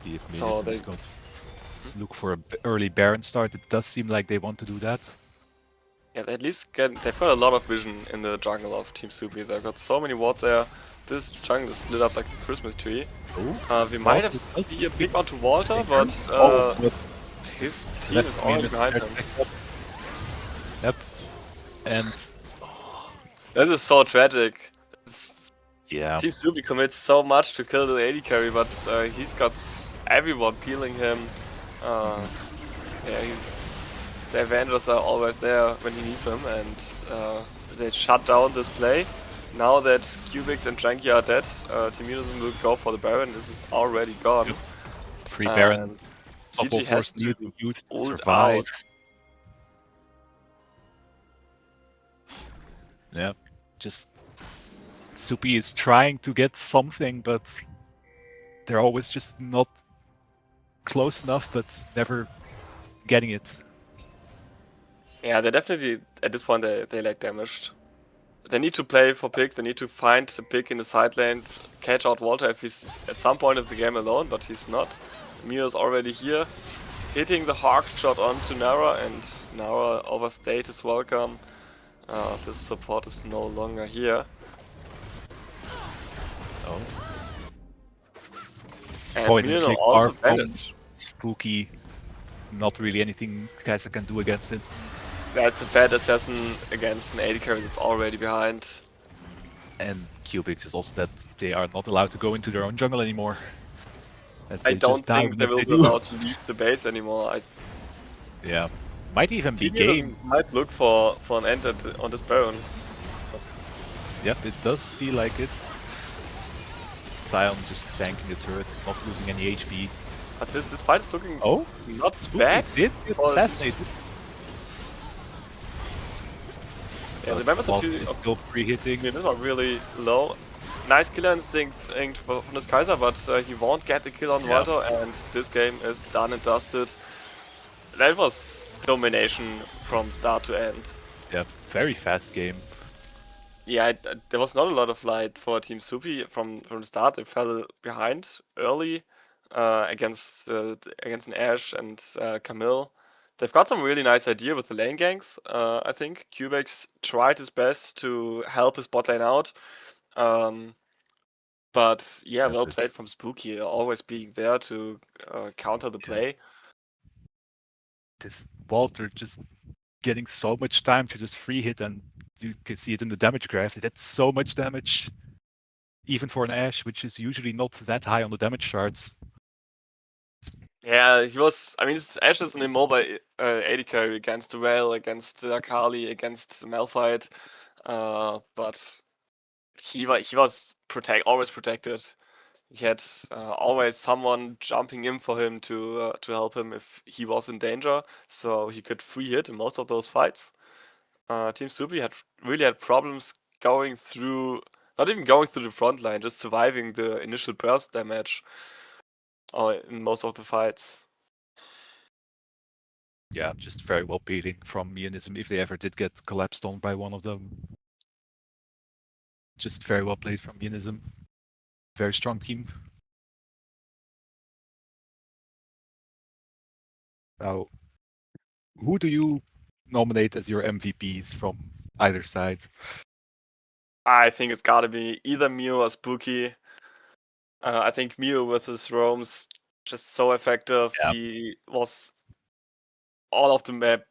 [SPEAKER 2] See if
[SPEAKER 4] So
[SPEAKER 2] Miyunism is going to look for an early Baron start. It does seem like they want to do that.
[SPEAKER 4] Yeah, they've got a lot of vision in the jungle of Team Supy. They've got so many wards there. this jungle is lit up like a Christmas tree.
[SPEAKER 2] Oh,
[SPEAKER 4] We might have
[SPEAKER 2] Walter does
[SPEAKER 4] seen a big one to Walter,
[SPEAKER 2] think
[SPEAKER 4] but
[SPEAKER 2] so. But
[SPEAKER 4] his team
[SPEAKER 2] left
[SPEAKER 4] is already
[SPEAKER 2] minute
[SPEAKER 4] behind him.
[SPEAKER 2] back up. Yep. And
[SPEAKER 4] This is so tragic.
[SPEAKER 2] yeah,
[SPEAKER 4] Team Supy commits so much to kill the AD carry, but he's got everyone peeling him. Yeah, the Avengers are always there when he needs them, and they shut down this play. Now that Cubix and Janky are dead, Team Miyunism will go for the Baron. This is already gone.
[SPEAKER 2] Yep. free Baron.
[SPEAKER 4] And
[SPEAKER 2] Support
[SPEAKER 4] GG has
[SPEAKER 2] force needed
[SPEAKER 4] to
[SPEAKER 2] to use to
[SPEAKER 4] ult
[SPEAKER 2] survive.
[SPEAKER 4] out.
[SPEAKER 2] Yeah, just Supy is trying to get something, but they're always just not close enough, but never getting it.
[SPEAKER 4] Yeah, they definitely, at this point, they lack damaged. They need to play for picks, they need to find the pick in the side lane, catch out Walter if he's at some point of the game alone, but he's not. Mio is already here, hitting the Hawk shot onto Nara, and Nara overstayed his welcome. This support is no longer here.
[SPEAKER 2] Oh,
[SPEAKER 4] And
[SPEAKER 2] point and
[SPEAKER 4] Mio
[SPEAKER 2] click
[SPEAKER 4] also
[SPEAKER 2] are from
[SPEAKER 4] vanished.
[SPEAKER 2] Spooky. Not really anything Kaiser can do against it.
[SPEAKER 4] That's a bad assassin against an AD carry that's already behind.
[SPEAKER 2] And Cubix is also that they are not allowed to go into their own jungle anymore. As
[SPEAKER 4] I
[SPEAKER 2] they
[SPEAKER 4] don't
[SPEAKER 2] just die
[SPEAKER 4] think
[SPEAKER 2] when
[SPEAKER 4] they will be
[SPEAKER 2] do.
[SPEAKER 4] allowed to leave the base anymore.
[SPEAKER 2] Yeah, might even be
[SPEAKER 4] Team
[SPEAKER 2] game.
[SPEAKER 4] might look for an end on this Baron.
[SPEAKER 2] Yep, it does feel like it. Sion just tanking the turret, not losing any HP.
[SPEAKER 4] But this fight is looking
[SPEAKER 2] Oh,
[SPEAKER 4] not
[SPEAKER 2] Spooky
[SPEAKER 4] bad.
[SPEAKER 2] did get
[SPEAKER 4] for-
[SPEAKER 2] assassinated.
[SPEAKER 4] Yeah, the
[SPEAKER 2] But
[SPEAKER 4] members of
[SPEAKER 2] Walter
[SPEAKER 4] Team
[SPEAKER 2] is still pre-hitting.
[SPEAKER 4] Miyunism are really low. Nice killer instinct from this Kaiser, but he won't get the kill on
[SPEAKER 2] Yeah.
[SPEAKER 4] Walter, and this game is done and dusted. That was domination from start to end.
[SPEAKER 2] Yeah, very fast game.
[SPEAKER 4] Yeah, there was not a lot of light for Team Supy from the start. They fell behind early against an Ashe and Camille. They've got some really nice idea with the lane ganks. I think Cubex tried his best to help his bot lane out. But yeah,
[SPEAKER 2] Yeah,
[SPEAKER 4] well
[SPEAKER 2] but-
[SPEAKER 4] played from Spooky, always being there to counter the play.
[SPEAKER 2] This Walter just getting so much time to just free hit, and you can see it in the damage graph. That's so much damage, even for an Ashe, which is usually not that high on the damage charts.
[SPEAKER 4] Yeah, he was. I mean, Ashe is an immobile AD carry against the Rail, against Akali, against Malphite, but he was always protected. He had always someone jumping in for him to help him if he was in danger, so he could free hit in most of those fights. Team Supy really had problems going through, not even going through the front line, just surviving the initial burst damage in most of the fights.
[SPEAKER 2] Yeah, just very well beating from Miyunism if they ever did get collapsed on by one of them. Just very well played from Miyunism. Very strong team. Now, who do you nominate as your MVPs from either side?
[SPEAKER 4] I think it's gotta be either Mew or Spooky. I think Mew with his roams just so effective.
[SPEAKER 2] Yeah.
[SPEAKER 4] He was all of the map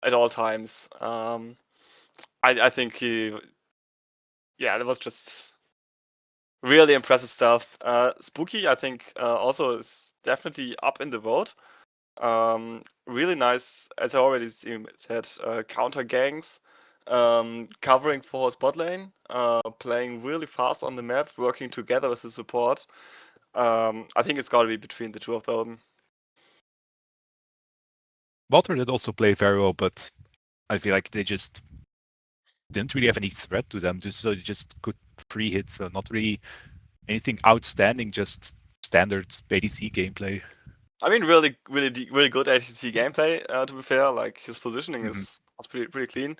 [SPEAKER 4] at all times. I think that was just really impressive stuff. Spooky, I think, also is definitely up in the vote. Really nice, as I already said, counter gangs, covering for his bot lane, playing really fast on the map, working together with the support. I think it's got to be between the two of them.
[SPEAKER 2] Walter did also play very well, but I feel like they just didn't really have any threat to them. So they just could free hit, so not really anything outstanding, just standard ADC gameplay.
[SPEAKER 4] I mean, really good ATC gameplay. To be fair, like his positioning
[SPEAKER 2] Mhm.
[SPEAKER 4] was pretty clean.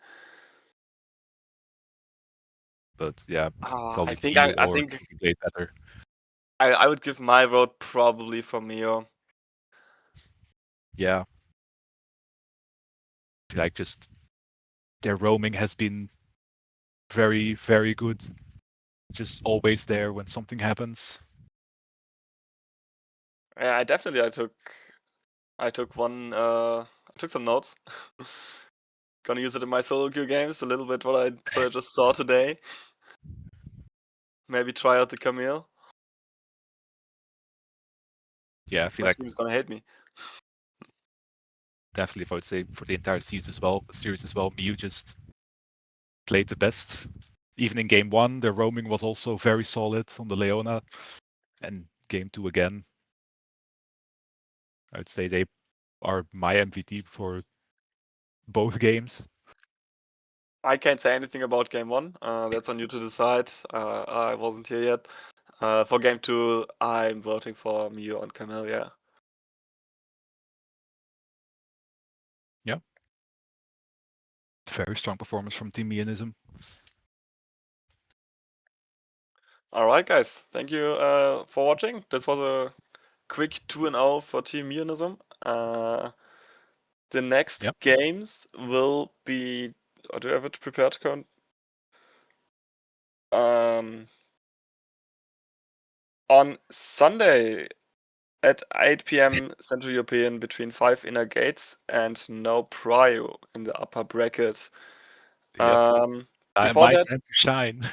[SPEAKER 2] But yeah,
[SPEAKER 4] I
[SPEAKER 2] probably
[SPEAKER 4] think
[SPEAKER 2] Mio
[SPEAKER 4] I
[SPEAKER 2] or
[SPEAKER 4] think
[SPEAKER 2] Spooky played better.
[SPEAKER 4] I would give my vote probably for Mio.
[SPEAKER 2] Yeah. I feel like just their roaming has been very, very good. just always there when something happens.
[SPEAKER 4] Yeah, I took some notes. Gonna use it in my solo queue games. A little bit what I just saw today. Maybe try out the Camille.
[SPEAKER 2] Yeah, I feel
[SPEAKER 4] My
[SPEAKER 2] like
[SPEAKER 4] team's gonna hate me.
[SPEAKER 2] definitely, if I would say for the entire series as well, Miyu just played the best. Even in game 1, their roaming was also very solid on the Leona. And game 2 again, I would say they are my MVP for both games.
[SPEAKER 4] I can't say anything about game 1. That's on you to decide. I wasn't here yet. For game 2, I'm voting for Miyu and Camille, yeah.
[SPEAKER 2] Yeah. Very strong performance from Team Miyunism.
[SPEAKER 4] Alright, guys. Thank you for watching. This was a quick 2-0 for Team Miyunism. The next
[SPEAKER 2] Yep.
[SPEAKER 4] games will be. Do you have it prepared, Con? On Sunday at 8 p.m. Central European between 5 inner gates and no prio in the upper bracket.
[SPEAKER 2] Yep.
[SPEAKER 4] Before
[SPEAKER 2] My
[SPEAKER 4] that,
[SPEAKER 2] time to shine.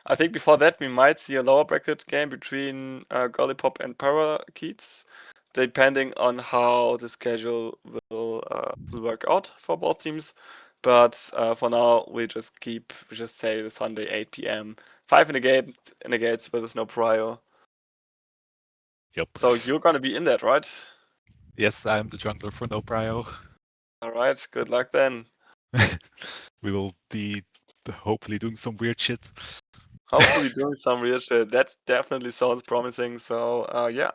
[SPEAKER 4] I think before that we might see a lower bracket game between Gollipop and Parakeets, depending on how the schedule will work out for both teams. But for now, we just say the Sunday 8 p.m. 5 in the gates with no prio.
[SPEAKER 2] Yep.
[SPEAKER 4] So you're gonna be in that, right?
[SPEAKER 2] Yes, I'm the jungler for no prio.
[SPEAKER 4] All right. Good luck then.
[SPEAKER 2] We will be hopefully doing some weird shit.
[SPEAKER 4] Hopefully doing some real shit. That definitely sounds promising. So yeah,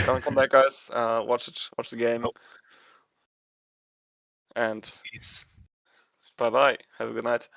[SPEAKER 4] gonna come back, guys. Watch the game,
[SPEAKER 2] Oh.
[SPEAKER 4] and
[SPEAKER 2] Peace.
[SPEAKER 4] bye bye. Have a good night.